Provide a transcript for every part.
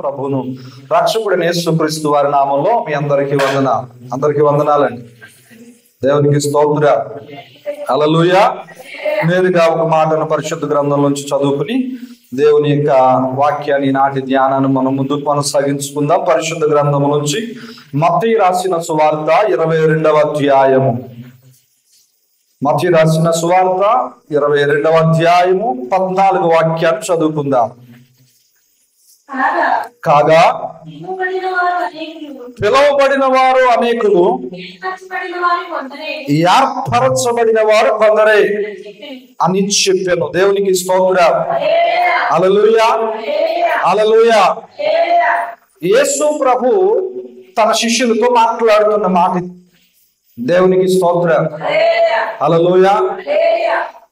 ప్రభువును రక్షకుడైన యేసుక్రీస్తు వారి నామంలో మీ అందరికీ వందనాలండి. దేవునికి స్తోత్ర. హల్లెలూయా. నేరుగా ఒక మాటను పరిశుద్ధ గ్రంథం నుంచి చదువుకుని దేవుని యొక్క వాక్యాన్ని నాటి ధ్యానాన్ని మనం ముందుకు కొనసాగించుకుందాం. పరిశుద్ధ గ్రంథం నుంచి మత్తయి రాసిన సువార్త 22వ అధ్యాయము. మత్తయి రాసిన సువార్త 22వ అధ్యాయము 14వ వాక్యాన్ని చదువుకుందాం. కాగా పిలువబడిన వారు అనేకులు, ఏర్పరచబడిన వారు కొందరే అని చెప్పాను. దేవునికి స్తోత్రం. హల్లెలూయా, హల్లెలూయా. యేసు ప్రభు తన శిష్యులతో మాట్లాడుతున్న మాట. దేవునికి స్తోత్రం. హల్లెలూయా.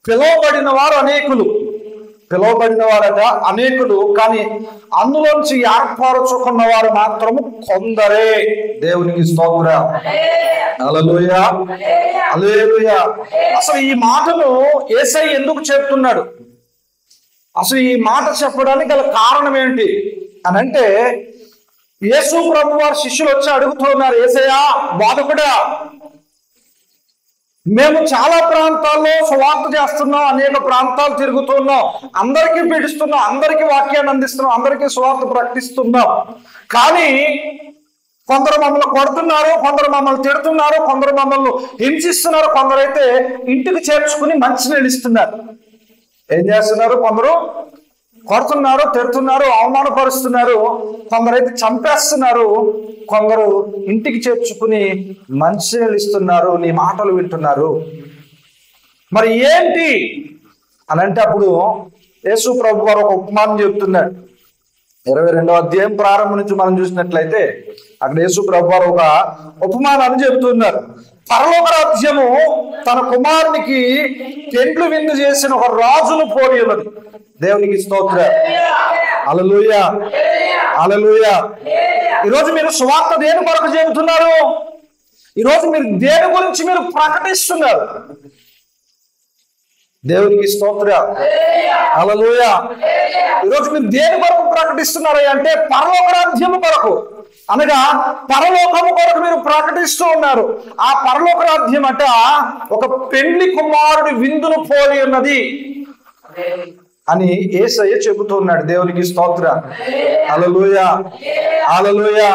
పిలువబడిన వారు అనేకులు, పిలువబడిన వారట అనేకులు, కానీ అందులోంచి ఏర్పరచుకున్న వారు మాత్రము కొందరే. దేవునికి స్తోత్రం. హల్లెలూయా, హల్లెలూయా. అసలు ఈ మాటను యేసయ్య ఎందుకు చెప్తున్నాడు? అసలు ఈ మాట చెప్పడానికి గల కారణం ఏంటి అని అంటే, యేసు ప్రభు వారి శిష్యులు వచ్చి అడుగుతున్నారు, యేసయ్యా బోధకుడా, మేము చాలా ప్రాంతాల్లో సువార్త చేస్తున్నాం, అనేక ప్రాంతాలు తిరుగుతున్నాం, అందరికీ పీడిస్తున్నాం, అందరికీ వాక్యాన్ని అందిస్తున్నాం, అందరికీ సువార్త ప్రకటిస్తున్నాం, కానీ కొందరు మమ్మల్ని కొడుతున్నారు, కొందరు మమ్మల్ని తిడుతున్నారు, కొందరు మమ్మల్ని హింసిస్తున్నారు, కొందరైతే ఇంటికి చేర్చుకుని మంచినీళ్ళు ఇస్తున్నారు. ఏం చేస్తున్నారు? కొందరు కొడుతున్నారు, తిడుతున్నారు, అవమానపరుస్తున్నారు, కొందరైతే చంపేస్తున్నారు, కొందరు ఇంటికి చేర్చుకుని మంచినీళ్ళు ఇస్తున్నారు, నీ మాటలు వింటున్నారు. మరి ఏంటి అని అంటే అప్పుడు యేసు ప్రభు వారు ఒక ఉపమానం చెప్తున్నాడు. 22వ అధ్యాయం ప్రారంభం నుంచి మనం చూసినట్లయితే అక్కడ యేసు ప్రభు వారు ఒక ఉపమానాన్ని చెబుతున్నారు. పరలోక రాజ్యము తన కుమారునికి పెండ్లు విందు చేసిన ఒక రాజును పోలి ఉన్నది. దేవునికి స్తోత్రం. హల్లెలూయా, హల్లెలూయా. ఈరోజు మీరు సువార్త దేని కొరకు చెబుతున్నారు? ఈరోజు మీరు దేని గురించి మీరు ప్రకటిస్తున్నారు? దేవునికి స్తోత్రం. హల్లెలూయా. ఈరోజు మీరు దేని కొరకు ప్రకటిస్తున్నారు అంటే పరలోక రాజ్యము కొరకు, అనగా పరలోకము కొరకు మీరు ప్రకటిస్తూ ఉన్నారు. ఆ పరలోక రాజ్యం అట ఒక పెండ్లి కుమారుడి విందును పోలి ఉన్నది అని యేసయ్య చెబుతున్నాడు. దేవునికి స్తోత్రం. హల్లెలూయా, హల్లెలూయా.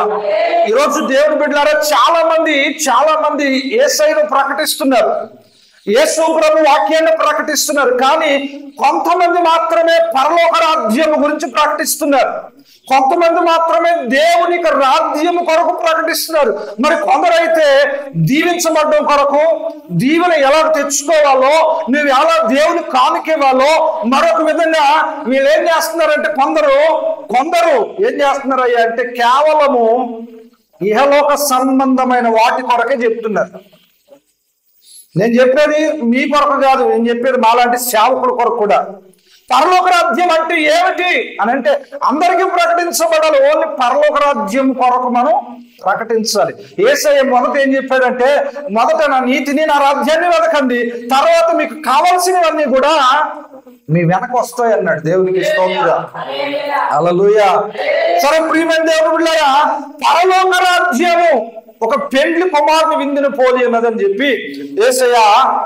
ఈరోజు దేవుని బిడ్డలారా చాలా మంది యేసయ్యను ప్రకటిస్తున్నారు, యేసు ప్రభు వాక్యాన్ని ప్రకటిస్తున్నారు, కానీ కొంతమంది మాత్రమే పరలోక రాజ్యం గురించి ప్రకటిస్తున్నారు, కొంతమంది మాత్రమే దేవుని రాజ్యం కొరకు ప్రకటిస్తున్నారు. మరి కొందరైతే దీవించబడడం కొరకు, దీవెన ఎలా తెచ్చుకోవాలో, నువ్వు ఎలా దేవుని కానుకేవాలో మరొక విధంగా వీళ్ళు ఏం చేస్తున్నారంటే కొందరు ఏం చేస్తున్నారయ్యా అంటే కేవలము ఇహలోక సంబంధమైన వాటి కొరకే చెప్తున్నారు. నేను చెప్పేది మీ కొరకు కాదు, నేను చెప్పేది మాలాంటి సేవకుల కొరకు కూడా. పరలోక రాజ్యం అంటే ఏమిటి అని అంటే అందరికీ ప్రకటించబడాలి. ఓన్లీ పరలోక రాజ్యం కొరకు మనం ప్రకటించాలి. యేసయ్య మొదట ఏం చెప్పాడంటే, మొదట నా నీతిని, నా రాజ్యాన్ని వెతకండి, తర్వాత మీకు కావాల్సినవన్నీ కూడా మీ వెనక వస్తాయి అన్నాడు. దేవునికి స్తోత్రం. హల్లెలూయా. సరే ప్రియమైన దేవుని బిడ్డలారా, పరలోక రాజ్యము ఒక పెండ్లి కుమారుని విందును పోలి ఉన్నదని చెప్పి యేసయ్య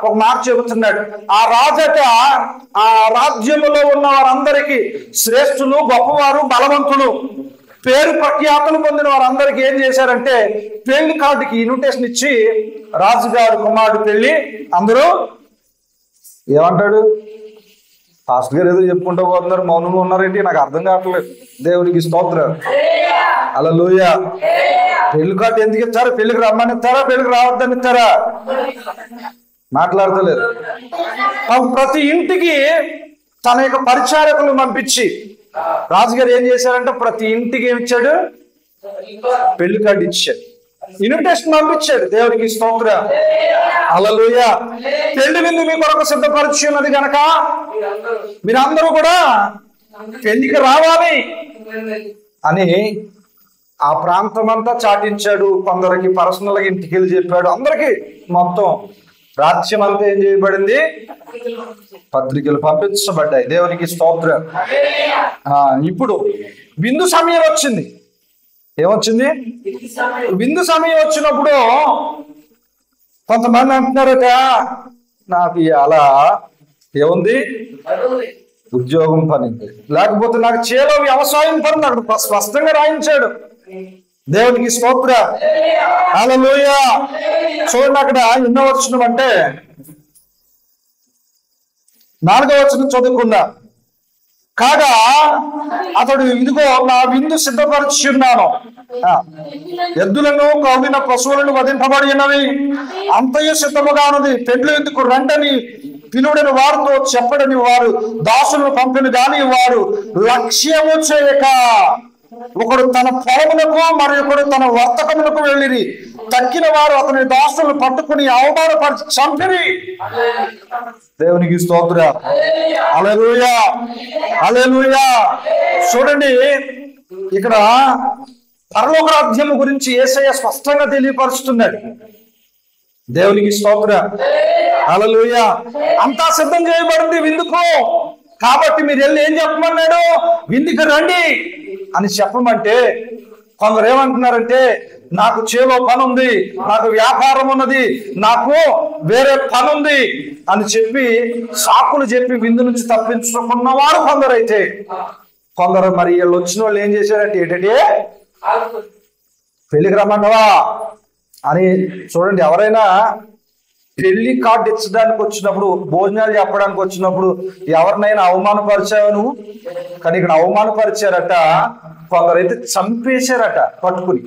ఒక మాట చెబుతున్నాడు. ఆ రాజట ఆ రాజ్యములో ఉన్న వారందరికీ శ్రేష్ఠులు, గొప్పవారు, బలవంతులు, పేరు ప్రఖ్యాతులు పొందిన వారందరికీ ఏం చేశారంటే పెళ్లి కార్డుకి ఇన్విటేషన్ ఇచ్చి, రాజుగారు కుమారుడు పెళ్లి, అందరూ ఏమంటాడు? పాస్టర్ గారు ఏదో చెప్పుకుంటూ పోతున్నారు, మౌనంగా ఉన్నారేంటి? నాకు అర్థం కావట్లేదు. దేవునికి స్తోత్రం. హల్లెలూయా. పెళ్లి కార్డు ఎందుకు ఇస్తారా? పెళ్లికి రమ్మని ఇస్తారా? పెళ్లికి రావద్దని ఇస్తారా? మాట్లాడతలేదు. ప్రతి ఇంటికి తన యొక్క పరిచారకులను పంపించి రాజుగారు ఏం చేశారంటే ప్రతి ఇంటికి ఏమి ఇచ్చాడు? పెళ్లి కార్డు ఇచ్చాడు, ఇన్విటేషన్ పంపించాడు. దేవునికి స్తోత్రం. హల్లెలూయా. పెళ్లి విందు మీ కొరకు సిద్ధపరిచి ఉన్నది కనుక మీరందరూ కూడా పెళ్లికి రావాలి అని ఆ ప్రాంతం అంతా చాటించాడు. కొందరికి పర్సనల్గా ఇంటికి వెళ్ళి చెప్పాడు. అందరికీ మొత్తం రాజ్యం అంతా ఏం చేయబడింది? పత్రికలు పంపించబడ్డాయి. దేవునికి స్తోత్రం. ఇప్పుడు విందు సమయం వచ్చింది. ఏమొచ్చింది? విందు సమయం వచ్చినప్పుడు కొంతమంది అంటున్నారట, నాకు అలా ఏముంది, ఉద్యోగం పని, లేకపోతే నాకు చేలో వ్యవసాయం పని. అక్కడ స్పష్టంగా రాయించాడు. దేవునికి స్తోత్రం. హల్లెలూయా. చూడండి, అక్కడ ఎన్నో వచనం అంటే 4వ వచనం చదువుకుందా. కాగా అతడు, ఇదిగో నా విందు సిద్ధపరిచి ఉన్నాను, ఎద్దులను కౌగిన పశువులను వధింపబడి ఉన్నవి, అంతయు సిద్ధముగా ఉన్నది, పెండ్లు ఎందుకు రండని పిలువడని వారితో చెప్పడని వారు దాసులను పంపిన గాని వారు లక్ష్యము చేయక ఒకడు తన పొలములకు మరి ఒకడు తన వర్తకములకు వెళ్ళిరి. తక్కిన వారు అతని దాసులను పట్టుకుని అవమానపరిచి చంపిరి. దేవునికి స్తోత్రం. హల్లెలూయా, హల్లెలూయా. చూడండి, ఇక్కడ పరలోక రాజ్యం గురించి యేసయ్య స్పష్టంగా తెలియపరుస్తున్నాడు. దేవునికి స్తోత్రం. హల్లెలూయా. అంతా సిద్ధం చేయబడింది విందుకు. కాబట్టి మీరు వెళ్ళి ఏం చెప్పమన్నాడు? విందుకు రండి అని చెప్పమంటే కొందరు ఏమంటున్నారంటే, నాకు చేలో పని ఉంది, నాకు వ్యాపారం ఉన్నది, నాకు వేరే పని ఉంది అని చెప్పి సాకులు చెప్పి విందు నుంచి తప్పించుకున్నవారు కొందరైతే, కొందరు మరి వీళ్ళు వచ్చిన వాళ్ళు ఏం చేశారంటే, ఏంటంటే పెళ్లికి రమ్మన్నావా అని. చూడండి, ఎవరైనా పెళ్లి కార్డు ఇచ్చడానికి వచ్చినప్పుడు, భోజనాలు చెప్పడానికి వచ్చినప్పుడు ఎవరినైనా అవమానపరిచావు నువ్వు? కానీ ఇక్కడ అవమానపరిచారట, కొందరైతే చంపేశారట పట్టుకుని.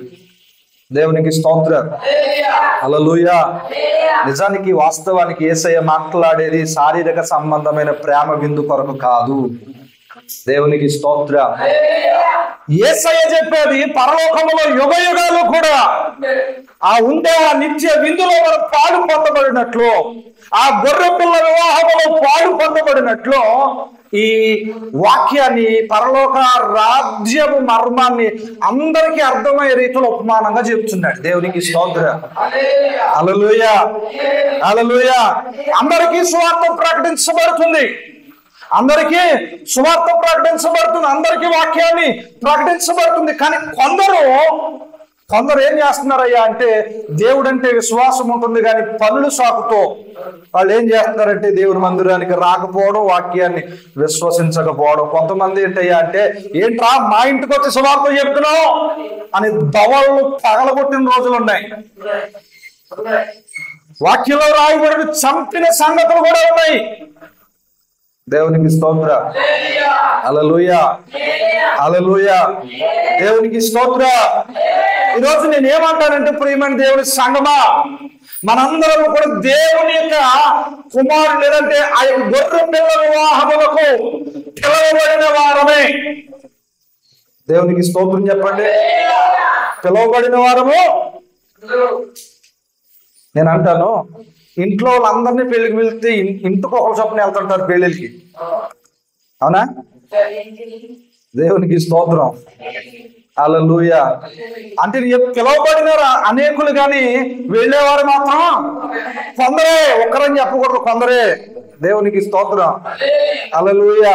దేవునికి స్తోత్రం. హల్లెలూయా. నిజానికి వాస్తవానికి యేసయ్య మాట్లాడేది శారీరక సంబంధమైన ప్రేమ విందు కొరకు కాదు. దేవునికి స్తోత్రం. యేసయ్య చెప్పేది పరలోకములో యుగ యుగాలు కూడా ఆ ఉండే ఆ నిత్య విందులో మనం పాలు పొందబడినట్లు, ఆ గొర్రె పిల్ల వివాహములో పాలు పొందబడినట్లు ఈ వాక్యాన్ని, పరలోక రాజ్యము మర్మాన్ని అందరికీ అర్థమయ్యే రీతిలో ఉపమానంగా చెప్తున్నాడు. దేవునికి స్తోత్రం. హల్లెలూయా, హల్లెలూయా. అందరికీ సువార్త ప్రకటించబడుతుంది, అందరికీ సువార్త ప్రకటించబడుతుంది, అందరికీ వాక్యాన్ని ప్రకటించబడుతుంది. కానీ కొందరు ఏం చేస్తున్నారయ్యా అంటే, దేవుడు అంటే విశ్వాసం ఉంటుంది కానీ పనులు సాకుతో వాళ్ళు ఏం చేస్తున్నారంటే దేవుని మందిరానికి రాకపోవడం, వాక్యాన్ని విశ్వసించకపోవడం. కొంతమంది ఏంటయ్యా అంటే, ఏంట్రా మా ఇంటికి వచ్చి సువార్త చెప్తున్నావు అని దవళ్ళు పగలగొట్టిన రోజులు ఉన్నాయి. వాక్యంలో రాయబడిన చంపిన సంగతులు కూడా ఉన్నాయి. దేవునికి స్తోత్రం. హల్లెలూయా, హల్లెలూయా. దేవునికి స్తోత్రం. ఈరోజు నేను ఏమంటానంటే, ప్రియమైన దేవుని సంగమా, మనందరం కూడా దేవుని యొక్క కుమారుడు, లేదంటే ఆ యొక్క గొర్రె పిల్ల వివాహములకు పిలవబడిన వారమే. దేవునికి స్తోత్రం చెప్పండి. పిలవబడిన వారము. నేను అంటాను, ఇంట్లో వాళ్ళందరినీ పెళ్లికి వెళ్తే ఇంటికి ఒకరు చొప్పున వెళ్తుంటారు పెళ్లికి, అవునా? దేవునికి స్తోత్రం. హల్లెలూయా. అంటే పిలవబడిన అనేకులు కానీ వెళ్ళేవారు మాత్రం కొందరే, ఒక్కరని చెప్పకూడదు, కొందరే. దేవునికి స్తోత్రం. హల్లెలూయా,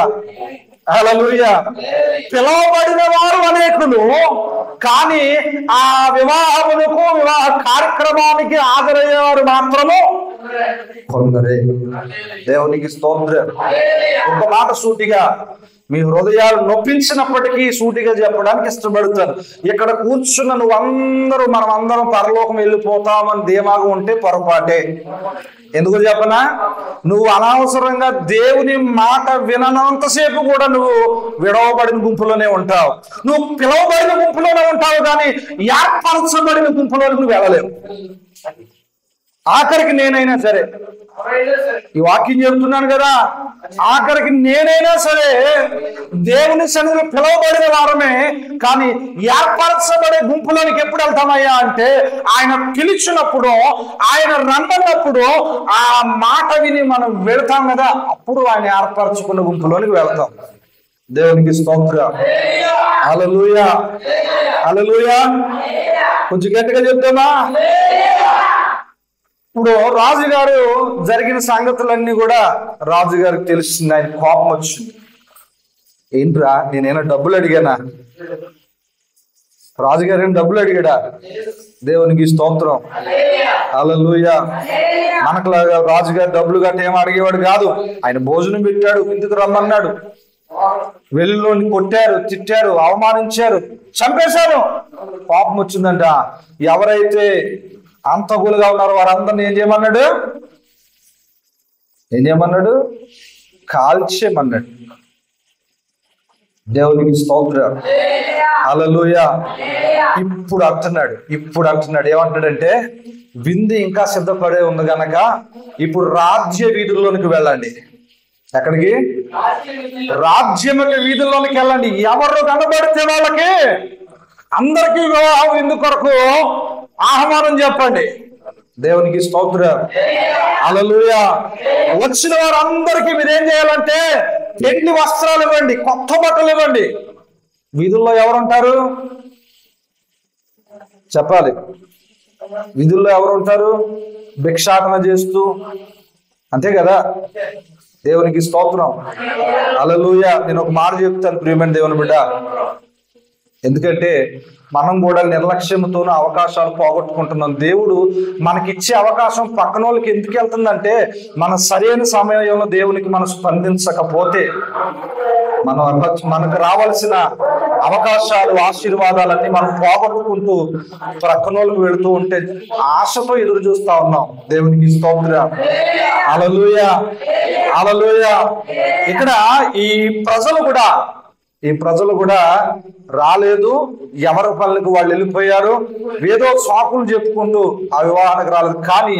హల్లెలూయా. పిలవబడిన వారు అనేకులు, కానీ ఆ వివాహములకు, వివాహ కార్యక్రమానికి హాజరయ్యేవారు మాత్రము కొందరే. దేవునికి స్తోత్రం. ఒక మాట సూటిగా, మీ హృదయాలు నొప్పించినప్పటికీ సూటిగా చెప్పడానికి ఇష్టపడతాను. ఇక్కడ కూర్చున్న మనం అందరం పరలోకం వెళ్ళిపోతామని ధీమాగా ఉంటే పొరపాటే. ఎందుకు చెప్పనా? నువ్వు అనవసరంగా దేవుని మాట విననంతసేపు కూడా నువ్వు విడవబడిన గుంపులోనే ఉంటావు, నువ్వు పిలవబడిన గుంపులోనే ఉంటావు, కానీ ఏర్పరచబడిన గుంపులోకి నువ్వు వెళ్ళలేవు. ఆఖరికి నేనైనా సరే, ఈ వాక్యం చెప్తున్నాను కదా, ఆఖరికి నేనైనా సరే దేవుని సన్నిధిలో పిలవబడిన వారమే, కానీ ఏర్పరచబడే గుంపులోనికి ఎప్పుడు వెళ్తామయ్యా అంటే, ఆయన పిలిచినప్పుడు, ఆయన రమ్మన్నప్పుడు ఆ మాట విని మనం వెళ్తాం కదా, అప్పుడు ఆయన ఏర్పరచుకున్న గుంపులోనికి వెళ్తాం. దేవునికి స్తోత్రం. హల్లెలూయా, హల్లెలూయా. కొంచెం గట్టిగా చెప్తామా? ఇప్పుడు రాజుగారు జరిగిన సంగతులన్నీ కూడా రాజుగారికి తెలుస్తుంది. ఆయన కోపం వచ్చింది. ఏంట్రా, నేనైనా డబ్బులు అడిగానా? రాజుగారు ఏం డబ్బులు అడిగాడా? దేవునికి స్తోత్రం, హల్లెలూయా. మనకులాగా రాజుగారు డబ్బులు గట్ట ఏం అడిగేవాడు కాదు. ఆయన భోజనం పెట్టాడు, ఇందుకు రమ్మన్నాడు. వెల్లుల్లోని కొట్టారు, తిట్టారు, అవమానించారు, చంపేశారు. పాపం వచ్చిందంట. ఎవరైతే అంతకులుగా ఉన్నారో వారందరినీ ఏం చేయమన్నాడు? కాల్చేయమన్నాడు. దేవునికి స్తోత్రం, హల్లెలూయా. ఇప్పుడు అంటున్నాడు ఏమంటాడంటే, విందు ఇంకా సిద్ధపడే ఉంది గనక ఇప్పుడు రాజ్య వీధుల్లోనికి వెళ్ళండి. ఎక్కడికి? రాజ్యం యొక్క వీధుల్లోనికి వెళ్ళండి. ఎవరు కనబడితే వాళ్ళకి అందరికీ విందు కొరకు ఆహ్వానం చెప్పండి. దేవునికి స్తోత్రం, హల్లెలూయా. వచ్చిన వారందరికీ మీరేం చేయాలంటే పెళ్లి వస్త్రాలు ఇవ్వండి, కొత్త బట్టలు ఇవ్వండి. వీధుల్లో ఎవరుంటారు చెప్పాలి? వీధుల్లో ఎవరుంటారు? భిక్షాటన చేస్తూ, అంతే కదా? దేవునికి స్తోత్రం, హల్లెలూయా. నేను ఒక మాట చెప్తాను ప్రియమైన దేవుని బిడ్డ. ఎందుకంటే మనం కూడా నిర్లక్ష్యంతోనూ అవకాశాలు పోగొట్టుకుంటున్నాం. దేవుడు మనకిచ్చే అవకాశం పక్కన వాళ్ళకి ఎందుకు వెళ్తుందంటే, మన సరైన సమయంలో దేవునికి మనం స్పందించకపోతే మనకు రావాల్సిన అవకాశాలు, ఆశీర్వాదాలన్నీ మనం పోగొట్టుకుంటూ ప్రక్కన వాళ్ళకి వెళుతూ ఉంటే ఆశతో ఎదురు చూస్తా ఉన్నాం. దేవునికి స్తోత్రం, హల్లెలూయా, హల్లెలూయా. ఇక్కడ ఈ ప్రజలు కూడా రాలేదు. ఎవరి పనులకు వాళ్ళు వెళ్ళిపోయారు. ఏదో సాకులు చెప్పుకుంటూ ఆ వివాహానికి రాలేదు. కానీ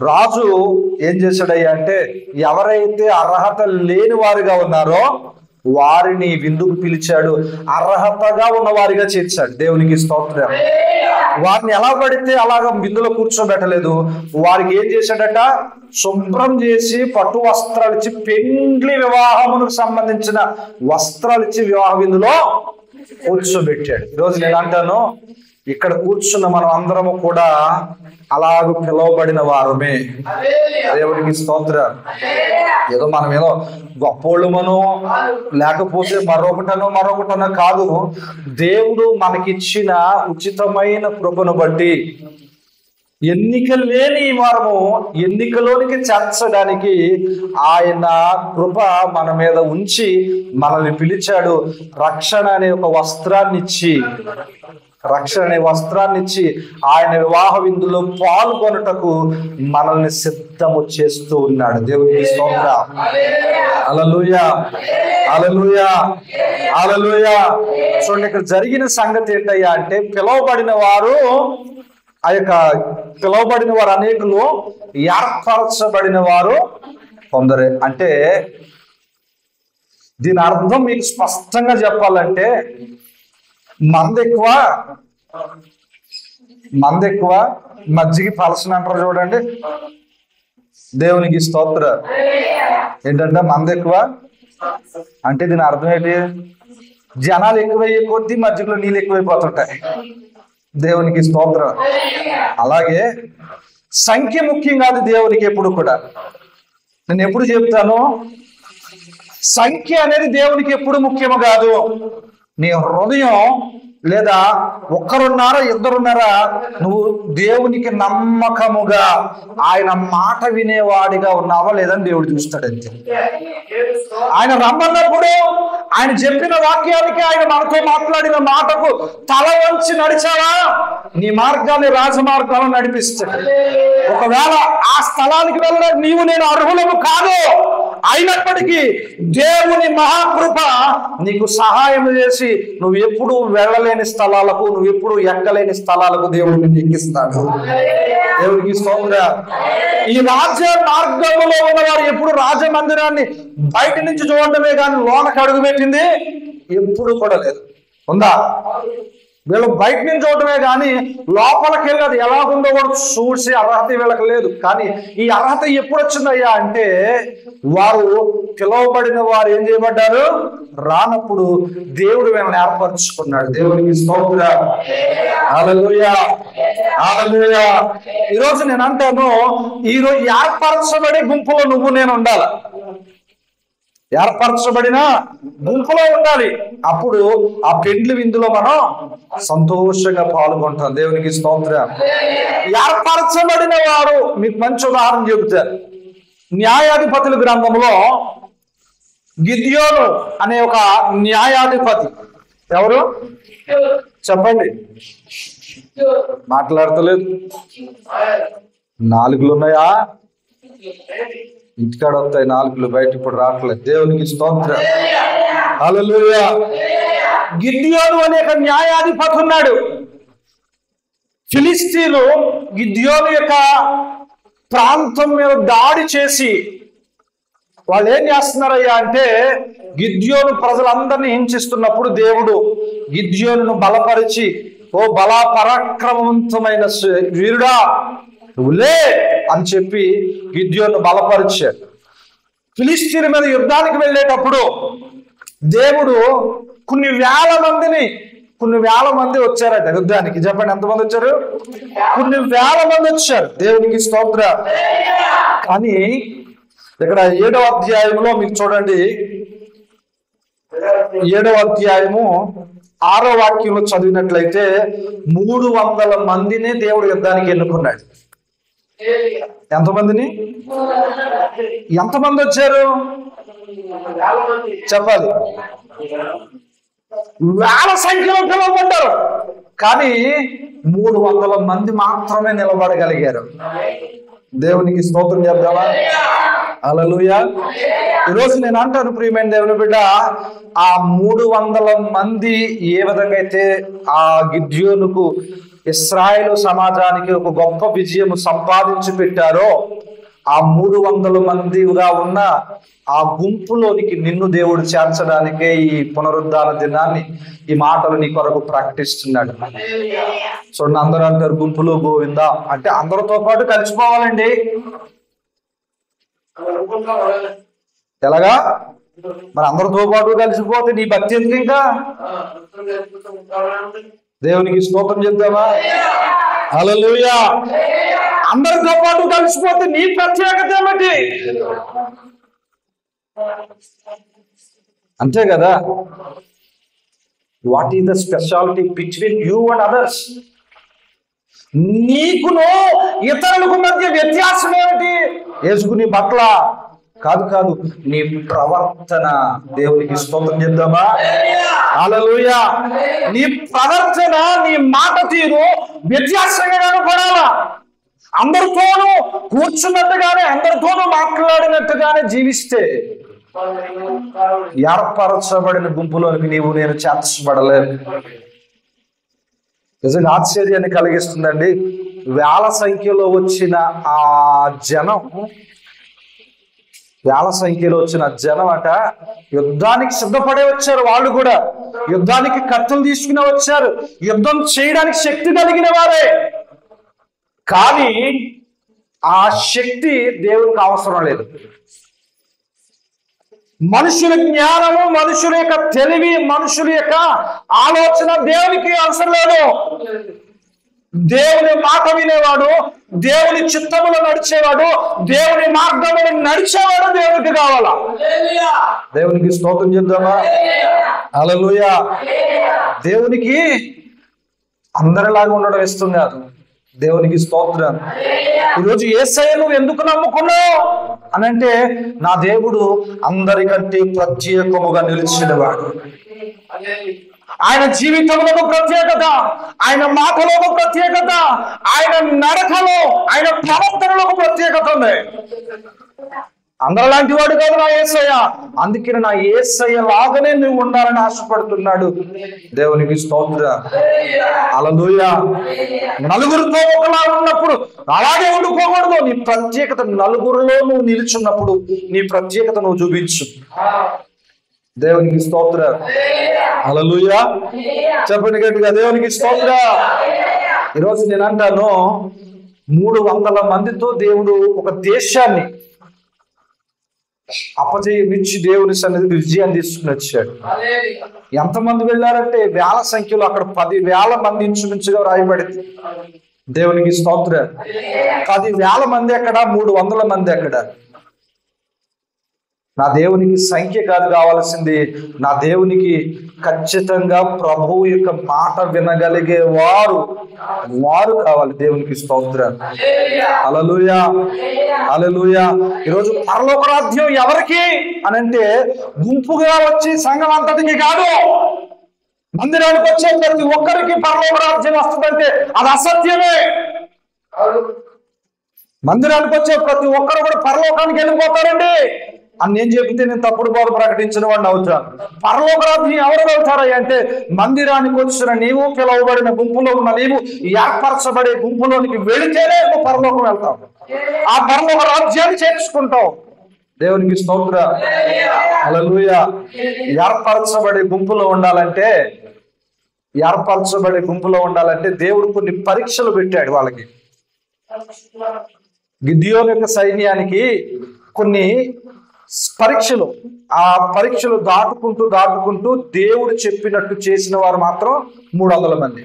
రాజు ఏం చేశాడయ్యా అంటే, ఎవరైతే అర్హత లేని వారిగా ఉన్నారో వారిని విందుకు పిలిచాడు. అర్హతగా ఉన్న వారిగా చేర్చాడు. దేవునికి స్తోత్రం. వారిని ఎలా పడితే అలాగా విందులో కూర్చోబెట్టలేదు. వారికి ఏం చేశాడట? శుభ్రం చేసి పట్టు వస్త్రాలు ఇచ్చి, పెండ్లి వివాహమునకు సంబంధించిన వస్త్రాలు ఇచ్చి వివాహ విందులో కూర్చోబెట్టాడు. ఈరోజు నేను అంటాను, ఇక్కడ కూర్చున్న మనం అందరము కూడా అలాగ పిలువబడిన వారమే. దేవునికి స్తోత్రం. ఏదో మనం ఏదో గొప్పోళ్ళమనో లేకపోతే మరొకటనో కాదు. దేవుడు మనకిచ్చిన ఉచితమైన కృపను బట్టి ఎన్నిక లేని వారము ఎన్నికలోనికి చేర్చడానికి ఆయన కృప మన మీద ఉంచి మనల్ని పిలిచాడు. రక్షణ అనే వస్త్రాన్ని ఇచ్చి ఆయన వివాహ విందులో పాల్గొనుటకు మనల్ని సిద్ధము చేస్తూ ఉన్నాడు. దేవునికి స్తోత్రం, హల్లెలూయా, హల్లెలూయా, హల్లెలూయా. చూడండి, ఇక్కడ జరిగిన సంగతి ఏంటయ్యా అంటే, పిలువబడిన వారు అనేకులు, ఏర్పరచబడిన వారు కొందరే. అంటే దీని అర్థం మీకు స్పష్టంగా చెప్పాలంటే, మందెక్కువ మజ్జిగ పలసన అంటారు చూడండి. దేవునికి స్తోత్రం. ఏంటంటే మందెక్కువ అంటే దీని అర్థం ఏంటి? జనాలు ఎక్కువయ్యే కొద్దీ మజ్జిగలో నీళ్ళు ఎక్కువైపోతుంటాయి. దేవునికి స్తోత్రం. అలాగే సంఖ్య ముఖ్యం కాదు దేవునికి ఎప్పుడు కూడా. నేను ఎప్పుడు చెప్తాను, సంఖ్య అనేది దేవునికి ఎప్పుడు ముఖ్యము కాదు. నీ హృదయం, లేదా ఒక్కరున్నారా ఇద్దరున్నారా, నువ్వు దేవునికి నమ్మకముగా ఆయన మాట వినేవాడిగా ఉన్నావా లేదని దేవుడు చూస్తాడంతే. ఆయన రమ్మన్నప్పుడు ఆయన చెప్పిన వాక్యానికి, ఆయన మనతో మాట్లాడిన మాటకు తల వంచి నడిచావా, నీ మార్గాన్ని రాజమార్గాలను నడిపిస్తాడు. ఒకవేళ ఆ స్థలానికి వెళ్ళడానికి నీవు నేను అర్హులము కాదు, అయినప్పటికీ దేవుని మహాకృప నీకు సహాయం చేసి నువ్వు ఎప్పుడు వెళ్ళలేని స్థలాలకు, నువ్వు ఎప్పుడు ఎక్కలేని స్థలాలకు దేవుడు నిన్ను ఎక్కిస్తాడు. దేవుడికి స్తోత్రం. ఈ రాజ్య మార్గంలో ఉన్నవారు ఎప్పుడు రాజమందిరాన్ని బయట నుంచి చూడటమే కానీ లోనకు అడుగు పెట్టింది ఎప్పుడు కూడా లేదు. ఉందా? వీళ్ళు బయట నుంచి చూడటమే కానీ లోపలికి వెళ్ళి అది ఎలాగుందో కూడా చూసి అర్హత వీళ్ళకి లేదు. కానీ ఈ అర్హత ఎప్పుడు వచ్చిందయ్యా అంటే వారు పిలువబడిన వారు ఏం చేయబడ్డారు, రానప్పుడు దేవుడు వీళ్ళని ఏర్పరచుకున్నాడు. దేవునికి స్తోత్రం. హల్లెలూయా, హల్లెలూయా. ఈరోజు నేను అంటాను, ఈరోజు ఏర్పరచబడే గుంపులో నువ్వు నేను ఉండాలి. ఏర్పరచబడిన గుంపులో ఉండాలి. అప్పుడు ఆ పెండ్లి విందులో మనం సంతోషంగా పాల్గొంటాం. దేవునికి స్తోత్రం. ఏర్పరచబడిన వారు, మీకు మంచి ఉదాహరణ చెబుతారు. న్యాయాధిపతుల గ్రంథంలో గిద్యోను అనే ఒక న్యాయాధిపతి, ఎవరు చెప్పండి, మాట్లాడతలేదు, నాలుగులు ఉన్నాయా, ఇంటికాడ వస్తాయి నాలుగులు, బయట ఇప్పుడు రావట్లేదు. దేవునికి స్తోత్రం. హల్లెలూయా. గిద్యోను అనే ఒక న్యాయాధిపతి ఉన్నాడు. ఫిలిస్తీన్లు గిద్యోను యొక్క ప్రాంతం మీద దాడి చేసి వాళ్ళు ఏం చేస్తున్నారయ్యా అంటే గిద్యోను ప్రజలందరినీ హింసిస్తున్నప్పుడు దేవుడు గిద్యోనును బలపరిచి, ఓ బలా పరాక్రమవంతమైన వీరుడా నువ్వులే అని చెప్పి గిద్యోను బలపరిచాడు. ఫిలిస్తీన్ల మీద యుద్ధానికి వెళ్ళేటప్పుడు దేవుడు కొన్ని వేల మంది వచ్చారట యుద్ధానికి. చెప్పండి, ఎంతమంది వచ్చారు? కొన్ని వేల మంది వచ్చారు. దేవునికి స్తోత్రం. కానీ ఇక్కడ 7వ అధ్యాయంలో మీకు చూడండి, 7వ అధ్యాయము 6వ వాక్యంలో చదివినట్లయితే 300 మందిని దేవుడు యుద్ధానికి ఎన్నుకున్నాడు. ఎంతమందిని? ఎంతమంది వచ్చారు చెప్పాలి. వేల సంఖ్యలో పిలువబడ్డారు, కానీ 300 మంది మాత్రమే నిలబడగలిగారు. దేవునికి స్తోత్రం చెప్దామా? హల్లెలూయా. ఈరోజు నేను అంటాను ప్రియమైన దేవుని బిడ్డ, ఆ 300 మంది ఏ విధంగా అయితే ఆ గిద్యోనుకు ఇశ్రాయేలు సమాజానికి ఒక గొప్ప విజయం సంపాదించి పెట్టారో, ఆ 300 మందిగా ఉన్న ఆ గుంపులోనికి నిన్ను దేవుడు చేర్చడానికే ఈ పునరుద్ధాన దినాన్ని ఈ మాటలు నీ కొరకు ప్రకటిస్తున్నాడు. చూడండి, అందరూ అంటారు గుంపులో గోవిందా అంటే అందరితో పాటు కలిసిపోవాలండి. ఎలాగా మరి అందరితో పాటు కలిసిపోతే నీ భక్తి ఎందుకు? ఇంకా దేవునికి స్తోత్రం చెప్తావా? హల్లెలూయా. అందరితో పాటు కలిసిపోతే నీ ప్రత్యేకత ఏమిటి? అంతే కదా. What is the speciality between you and others? నీకును ఇతరులకు మధ్య వ్యత్యాసం ఏమిటి? వేసుకుని బట్టల కాదు, నీ ప్రవర్తన. దేవునికి స్తోత్రం చెప్దామా? హల్లెలూయా. నీ ప్రవర్తన, నీ మాట తీరు వ్యత్యాసంగా కనపడాలా. అందరితోనూ కూర్చున్నట్టుగానే, అందరితోనూ మాట్లాడినట్టుగానే జీవిస్తే ఏర్పరచబడిన గుంపులోనికి నీవు నేను చేర్చబడలేదు. నిజంగా ఆశ్చర్యాన్ని కలిగిస్తుందండి. వేల సంఖ్యలో వచ్చిన ఆ జనం, అట యుద్ధానికి సిద్ధపడే వచ్చారు. వాళ్ళు కూడా యుద్ధానికి కత్తులు తీసుకుని వచ్చారు. యుద్ధం చేయడానికి శక్తి కలిగిన వారే. కానీ ఆ శక్తి దేవునికి అవసరం లేదు. మనుషుల జ్ఞానము, మనుషుల యొక్క తెలివి, మనుషుల యొక్క ఆలోచన దేవునికి అవసరం లేదు. దేవుని మాట వినేవాడు, దేవుని చిత్తములో నడిచేవాడు, దేవుని మార్గంలో నడిచేవాడు దేవునికి కావాలా. దేవునికి స్తోత్రం చెప్దామా? హల్లెలూయా. దేవునికి అందరిలాగా ఉండడం ఇష్టం కాదు. దేవునికి స్తోత్రం. ఈరోజు యేసయ్య నువ్వు ఎందుకు నమ్ముకున్నావు అనంటే, నా దేవుడు అందరికంటే ప్రత్యేకముగా నిలిచినవాడు. ఆయన జీవితంలో ఒక ప్రత్యేకత, ఆయన మాటలో ఒక ప్రత్యేకత, ఆయన నడకలో, ఆయన ప్రవర్తనలో ఒక ప్రత్యేకత ఉంది. అందరిలాంటి వాడు కాదు నా యేసయ్య. అందుకని నా యేసయ్య లాగానే నువ్వు ఉండాలని ఆశపడుతున్నాడు. దేవునికి స్తోత్రం. హల్లెలూయా. నలుగురితో ఒకలా ఉన్నప్పుడు అలాగే ఉండిపోకూడదు. నీ ప్రత్యేకత, నలుగురిలో నువ్వు నిలుచున్నప్పుడు నీ ప్రత్యేకత నువ్వు చూపించు. దేవునికి స్తోత్రం. హల్లెలూయా. చెప్పండి గట్టిగా, దేవునికి స్తోత్రం. ఈరోజు నేను అంటాను, 300 మందితో దేవుడు ఒక దేశాన్ని అపజయమిచ్చి దేవుని సన్నిధికి విజయాన్ని తీసుకుని వచ్చాడు. ఎంతమంది వెళ్ళారంటే వేల సంఖ్యలో, అక్కడ 10,000 మంది ఇంచుమించుగా రాయబడింది. దేవునికి స్తోత్రం. 10,000 మంది ఎక్కడ, 300 మంది ఎక్కడ? నా దేవునికి సంఖ్య కాదు కావాల్సింది, నా దేవునికి ఖచ్చితంగా ప్రభువు యొక్క మాట వినగలిగే వారు కావాలి. దేవునికి స్తోత్రం. హల్లెలూయా, హల్లెలూయా. ఈరోజు పరలోక రాజ్యం ఎవరికి అని అంటే, గుంపుగా వచ్చి సంఘం అంతటికి కాదు, మందిరానికి వచ్చే ప్రతి ఒక్కరికి పరలోక రాజ్యం వస్తుందంటే అది అసత్యమే. మందిరానికి వచ్చే ప్రతి ఒక్కరు కూడా పరలోకానికి వెళ్ళిపోతారండి అని నేను చెబితే నేను తప్పుడు బోధ ప్రకటించిన వాడిని అవుతాను. పరలోక రాజ్యం ఎవరు వెళ్తారా అంటే, మందిరానికి వచ్చిన నీవు, పిలువబడిన గుంపులో ఉన్న నీవు, ఏర్పరచబడే గుంపులోనికి వెళితేనే నువ్వు పరలోకం వెళ్తావు. ఆ పరలోక రాజ్యాన్ని చేర్చుకుంటావు. దేవునికి స్తోత్రం. హల్లెలూయా. ఏర్పరచబడే గుంపులో ఉండాలంటే దేవుడు కొన్ని పరీక్షలు పెట్టాడు వాళ్ళకి. గిద్యోను యొక్క సైన్యానికి కొన్ని పరీక్షలు, ఆ పరీక్షలు దాటుకుంటూ దేవుడు చెప్పినట్టు చేసిన వారు మాత్రం 300 మంది.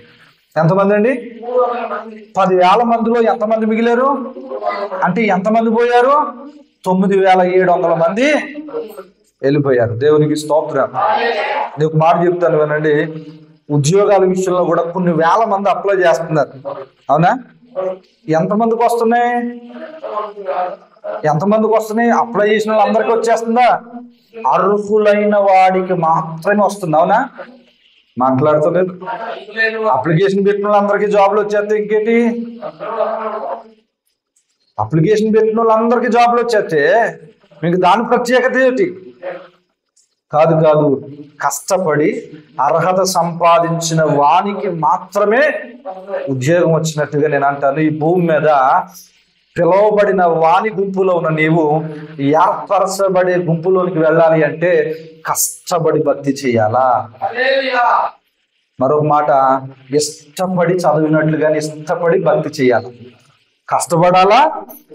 ఎంతమంది అండి? 10,000 మందిలో ఎంతమంది మిగిలారు అంటే ఎంతమంది పోయారు? 9,700 మంది వెళ్ళిపోయారు. దేవునికి స్తోత్రం. నీకు మాట చెప్తాను వినండి, ఉద్యోగాల విషయంలో కూడా కొన్ని వేల మంది అప్లై చేస్తున్నారు. అవునా? ఎంతమందికి వస్తున్నాయి? అప్లై చేసిన వాళ్ళందరికీ వచ్చేస్తుందా? అర్హులైన వాడికి మాత్రమే వస్తుంది. అవునా? మాట్లాడుతలేదు. అప్లికేషన్ పెట్టిన వాళ్ళందరికీ జాబ్లు వచ్చేస్తే ఇంకేంటి? అప్లికేషన్ పెట్టిన వాళ్ళందరికీ జాబ్లు వచ్చేస్తే మీకు దాని ప్రత్యేకత ఏంటి? కాదు, కష్టపడి అర్హత సంపాదించిన వానికి మాత్రమే ఉద్యోగం వచ్చినట్టుగా నేను అంటాను. ఈ భూమి మీద పిలువబడిన వాని గుంపులో ఉన్న నీవు ఏర్పరచబడే గుంపులోనికి వెళ్ళాలి అంటే కష్టపడి భక్తి చేయాలా? మరొక మాట, ఇష్టపడి చదివినట్లుగానే ఇష్టపడి భక్తి చేయాలి. కష్టపడాలా,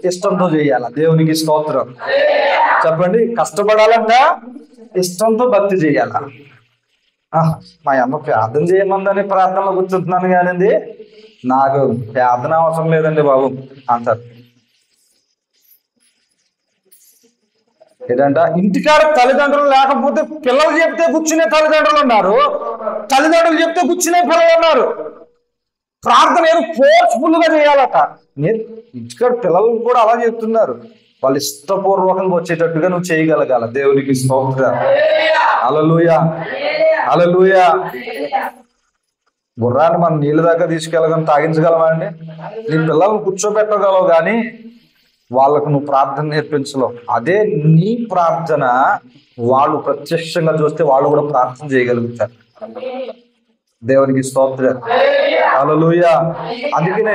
ఇష్టంతో చేయాలా? దేవునికి స్తోత్రం. చెప్పండి, కష్టపడాలంటే ఇష్టంతో భక్తి చేయాలా? మా అమ్మ ప్రార్థన చేయమందని ప్రార్థనలో కూర్చుంటున్నాను కానింది, నాకు ప్రార్థన అవసరం లేదండి బాబు అంటారు. ఏదంట, ఇంటికాడ తల్లిదండ్రులు లేకపోతే పిల్లలు చెప్తే కూర్చునే తల్లిదండ్రులు ఉన్నారు, తల్లిదండ్రులు చెప్తే కూర్చునే పిల్లలు ఉన్నారు. ప్రార్థన ఏదో ఫోర్స్ఫుల్ గా చేయాలట. నేను ఇంటికాడ పిల్లలు కూడా అలా చెప్తున్నారు. వాళ్ళు ఇష్టపూర్వకంగా వచ్చేటట్టుగా నువ్వు చేయగలగాల. దేవునికి స్తోత్రం. హల్లెలూయా, హల్లెలూయా. గుర్రాన్ని మనం నీళ్ళ దాకా తీసుకెళ్ళగలం, తాగించగలమా అండి? నీ పిల్లల్ని కూర్చోబెట్టగలవు, కానీ వాళ్ళకు నువ్వు ప్రార్థన నేర్పించలేవు. అదే నీ ప్రార్థన వాళ్ళు ప్రత్యక్షంగా చూస్తే వాళ్ళు కూడా ప్రార్థన చేయగలుగుతారు. దేవునికి స్తోత్రం. హల్లెలూయా. అందుకనే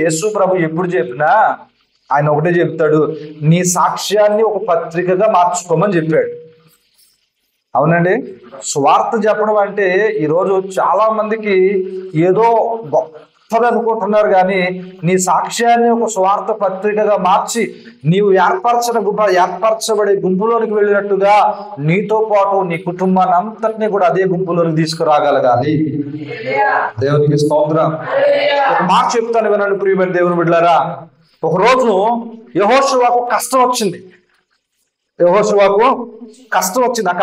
యేసు ప్రభు ఎప్పుడు చెప్పినా ఆయన ఒకటే చెప్తాడు, నీ సాక్ష్యాన్ని ఒక పత్రికగా మార్చుకోమని చెప్పాడు. అవునండి. స్వార్థ చెప్పడం అంటే ఈరోజు చాలా మందికి ఏదో గొప్పది అనుకుంటున్నారు, కానీ నీ సాక్ష్యాన్ని ఒక స్వార్థ పత్రికగా మార్చి నీవు ఏర్పరచబడే గుంపులోనికి వెళ్ళినట్టుగా నీతో పాటు నీ కుటుంబాన్ని అంతటినీ కూడా అదే గుంపులోనికి తీసుకురాగలగాలి. దేవునికి స్తోత్రం. ఒక మాట చెప్తాను వినండి ప్రియమైన దేవుని బిడ్డలారా. ఒకరోజు యెహోషువకు కష్టం వచ్చింది. ఆ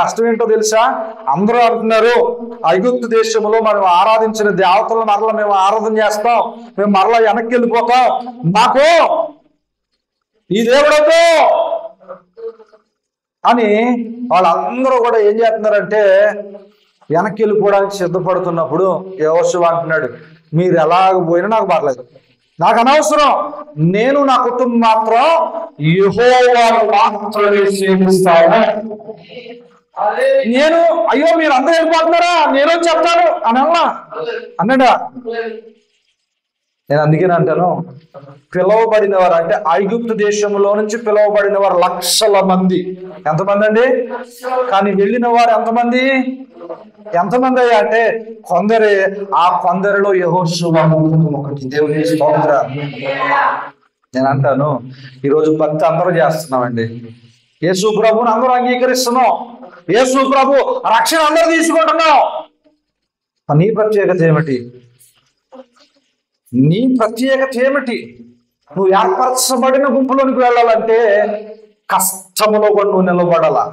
కష్టం ఏంటో తెలుసా? అందరూ అంటున్నారు, ఐగుప్తు దేశంలో మనం ఆరాధించిన దేవతలను మరలా మేము ఆరాధన చేస్తాం, మేము మరలా వెనక్కి వెళ్ళిపోతాం, మాకు ఈ దేవుడతో అని వాళ్ళందరూ కూడా ఏం చేస్తున్నారంటే వెనక్కి వెళ్ళిపోవడానికి సిద్ధపడుతున్నప్పుడు యెహోషువ అంటున్నాడు, మీరు ఎలాగ పోయినా నాకు పర్లేదు, నాకు అనవసరం, నేను నా కుటుంబం మాత్రం యెహోవాను మాత్రమే సేవిస్తాను. నేను అయ్యో మీరు అందరూ వెళ్ళిపోతున్నారా, నేను చెప్తాను అని అన్నాడా? నేను అందుకని అంటాను, పిలువబడిన వారు అంటే ఐగుప్తు దేశంలో నుంచి పిలువబడిన వారు లక్షల మంది. ఎంతమంది అండి? కానీ వెళ్ళిన వారు ఎంతమంది? అయ్యా అంటే కొందరే. ఆ కొందరిలో యెహోషువ ఒకటి. దేవుని స్తోత్రం. నేను అంటాను, ఈరోజు భక్తి అందరూ చేస్తున్నామండి. యేసు ప్రభుని అందరూ అంగీకరిస్తున్నాం, యేసు ప్రభు రక్షణ అందరూ తీసుకుంటున్నాం. నీ ప్రత్యేకత ఏమిటి? నీ ప్రత్యేకత ఏమిటి? నువ్వు ఏర్పరచబడిన గుంపులోనికి వెళ్ళాలంటే కష్టములో కూడా నువ్వు నిలబడాలా,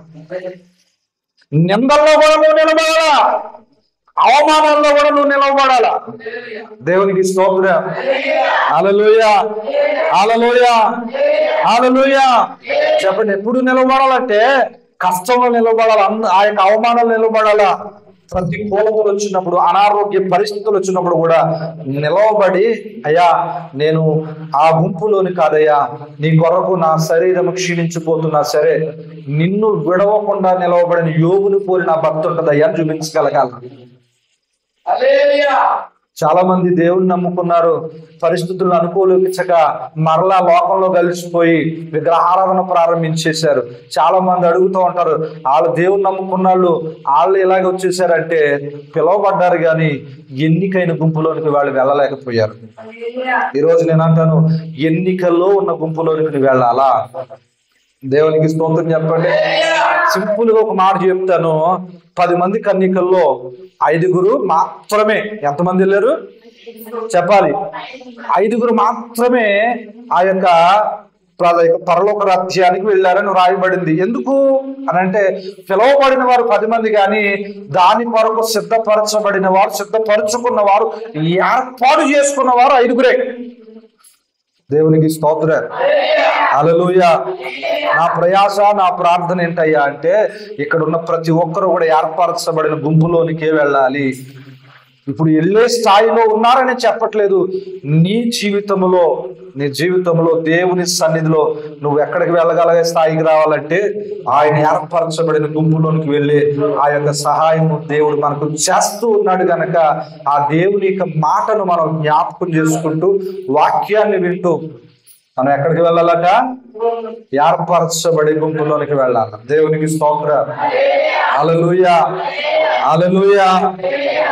నిందల్లో కూడా నువ్వు నిలబడాలా, అవమానాల్లో కూడా నువ్వు నిలబడాలా. దేవునికి స్తోత్రం. హల్లెలూయా, హల్లెలూయా, హల్లెలూయా. చెప్పండి, ఎప్పుడు నిలబడాలంటే కష్టంలో నిలబడాలా, ఆ యొక్క అవమానాలు నిలబడాలా. ప్రతికూలతలు వచ్చినప్పుడు, అనారోగ్య పరిస్థితులు వచ్చినప్పుడు కూడా నిలవబడి, అయ్యా నేను ఆ గుంపులోని కాదయ్యా, నీ కొరకు నా శరీరం క్షీణించిపోతున్నా సరే నిన్ను విడవకుండా నిలవబడిన యోగుని పోలి నా భక్తి ఉంటుందయ్యా అని చూపించగలగాలి. చాలా మంది దేవుని నమ్ముకున్నారు, పరిస్థితులను అనుకూలించక మరలా లోకంలో కలిసిపోయి విగ్రహారాధన ప్రారంభించేశారు. చాలా మంది అడుగుతూ ఉంటారు, వాళ్ళు దేవుని నమ్ముకున్న వాళ్ళు ఇలాగ వచ్చేసారంటే పిలువబడ్డారు కానీ ఎన్నికైన గుంపులోనికి వాళ్ళు వెళ్ళలేకపోయారు. ఈరోజు నేను అంటాను, ఎన్నికల్లో ఉన్న గుంపులోనికి వెళ్ళాలా? దేవునికి స్తోత్రం చెప్పండి. సింపుల్ గా ఒక మాట చెప్తాను. 10 మంది కన్యకల్లో 5 మాత్రమే ఎంతమంది వెళ్ళారు చెప్పాలి? 5 మాత్రమే ఆ యొక్క పరలోక రాజ్యానికి వెళ్ళారని రాయబడింది. ఎందుకు అని అంటే, పిలువబడిన వారు 10 మంది కానీ దాని కొరకు సిద్ధపరచబడిన వారు, సిద్ధపరచుకున్న వారు, ఏర్పాటు చేసుకున్న వారు 5. దేవునికి స్తోత్రం. హల్లెలూయా. నా ప్రయాస, నా ప్రార్థన ఏంటయ్యా అంటే, ఇక్కడ ఉన్న ప్రతి ఒక్కరు కూడా ఏర్పరచబడిన గుంపులోనికే వెళ్ళాలి. ఇప్పుడు వెళ్ళే స్థాయిలో ఉన్నారని చెప్పట్లేదు. నీ జీవితంలో దేవుని సన్నిధిలో నువ్వు ఎక్కడికి వెళ్ళగలిగే స్థాయికి రావాలంటే ఆయన ఏర్పరచబడిన గుంపులోనికి వెళ్ళి ఆ యొక్క సహాయం దేవుడు మనకు చేస్తూ ఉన్నాడు గనక ఆ దేవుని యొక్క మాటను మనం జ్ఞాపకం చేసుకుంటూ వాక్యాన్ని వింటూ మనం ఎక్కడికి వెళ్ళాలట? ఏర్పరచబడి గుంపులోనికి వెళ్ళాలి. దేవునికి స్తోత్రం. హల్లెలూయా, హల్లెలూయా,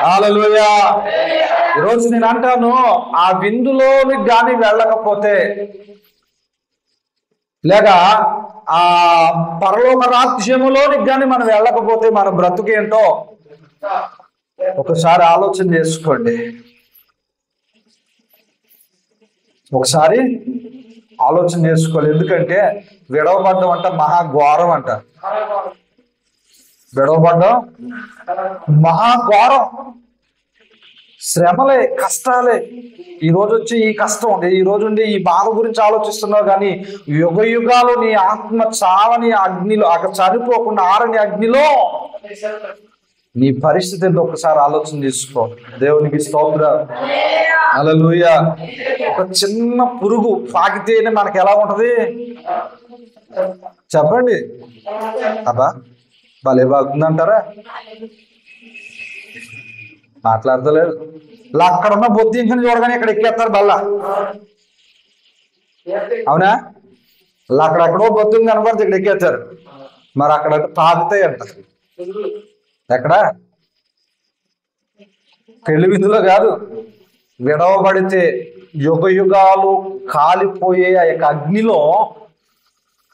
హల్లెలూయా. ఈరోజు నేను అంటాను, ఆ విందులోనికి కానీ వెళ్ళకపోతే, లేక ఆ పరలోక రాజ్యములోనికి కానీ మనం వెళ్ళకపోతే మన బ్రతుకేంటో ఒకసారి ఆలోచన చేసుకోండి. ఒకసారి ఆలోచన చేసుకోవాలి. ఎందుకంటే విడవబడ్డం అంట మహాఘోరం అంట. విడవబడ్డం మహాఘోరం. శ్రమలే, కష్టాలే. ఈ రోజు వచ్చి ఈ కష్టం, ఈ రోజు ఉండి ఈ బాధ గురించి ఆలోచిస్తున్నావు కానీ యుగ యుగాలు నీ ఆత్మ చావని అగ్నిలో, చనిపోకుండా ఆరని అగ్నిలో నీ పరిస్థితిని ఒకసారి ఆలోచన చేసుకో. దేవునికి స్తోత్రం. హల్లెలూయా. ఒక చిన్న పురుగు పాకితేనే మనకి ఎలా ఉంటది చెప్పండి? అబ్బా భలే బాగుందంటారా? మాట్లాడతలేదు. అక్కడ ఉన్న బొద్ది ఇంకని చూడగానే ఇక్కడ ఎక్కేస్తారు బల్లా. అవునా? అక్కడెక్కడో బొద్దు కనబడితే ఇక్కడ ఎక్కేస్తారు. మరి అక్కడ తాగుతాయి అంట. ఎక్కడ? పెళ్లి విధులో కాదు. విడవబడితే యుగ యుగాలు కాలిపోయే ఆ యొక్క అగ్నిలో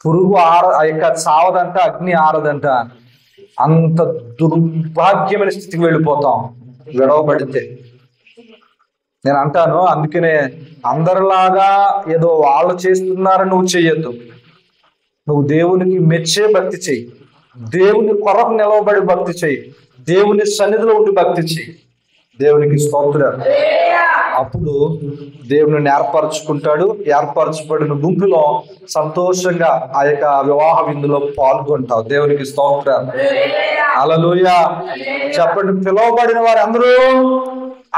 పురుగు ఆ యొక్క సావదంట, అగ్ని ఆరదంట. అంత దుర్భాగ్యమైన స్థితికి వెళ్ళిపోతాం విడవబడితే. నేను అంటాను, అందుకనే అందరిలాగా ఏదో వాళ్ళు చేస్తున్నారని నువ్వు చెయ్యొద్దు. నువ్వు దేవునికి మెచ్చే భక్తి చెయ్యి, దేవుని కొరకు నిలవబడి భక్తి చెయ్యి, దేవుని సన్నిధిలో ఉండి భక్తి చెయ్యి. దేవునికి స్తోత్రం. అప్పుడు దేవుని ఏర్పరచుకుంటాడు. ఏర్పరచబడిన గుంపులో సంతోషంగా ఆ యొక్క వివాహ విందులో పాల్గొంటావు. దేవునికి స్తోత్రం. హల్లెలూయా. చెప్పండి, పిలువబడిన వారు అందరూ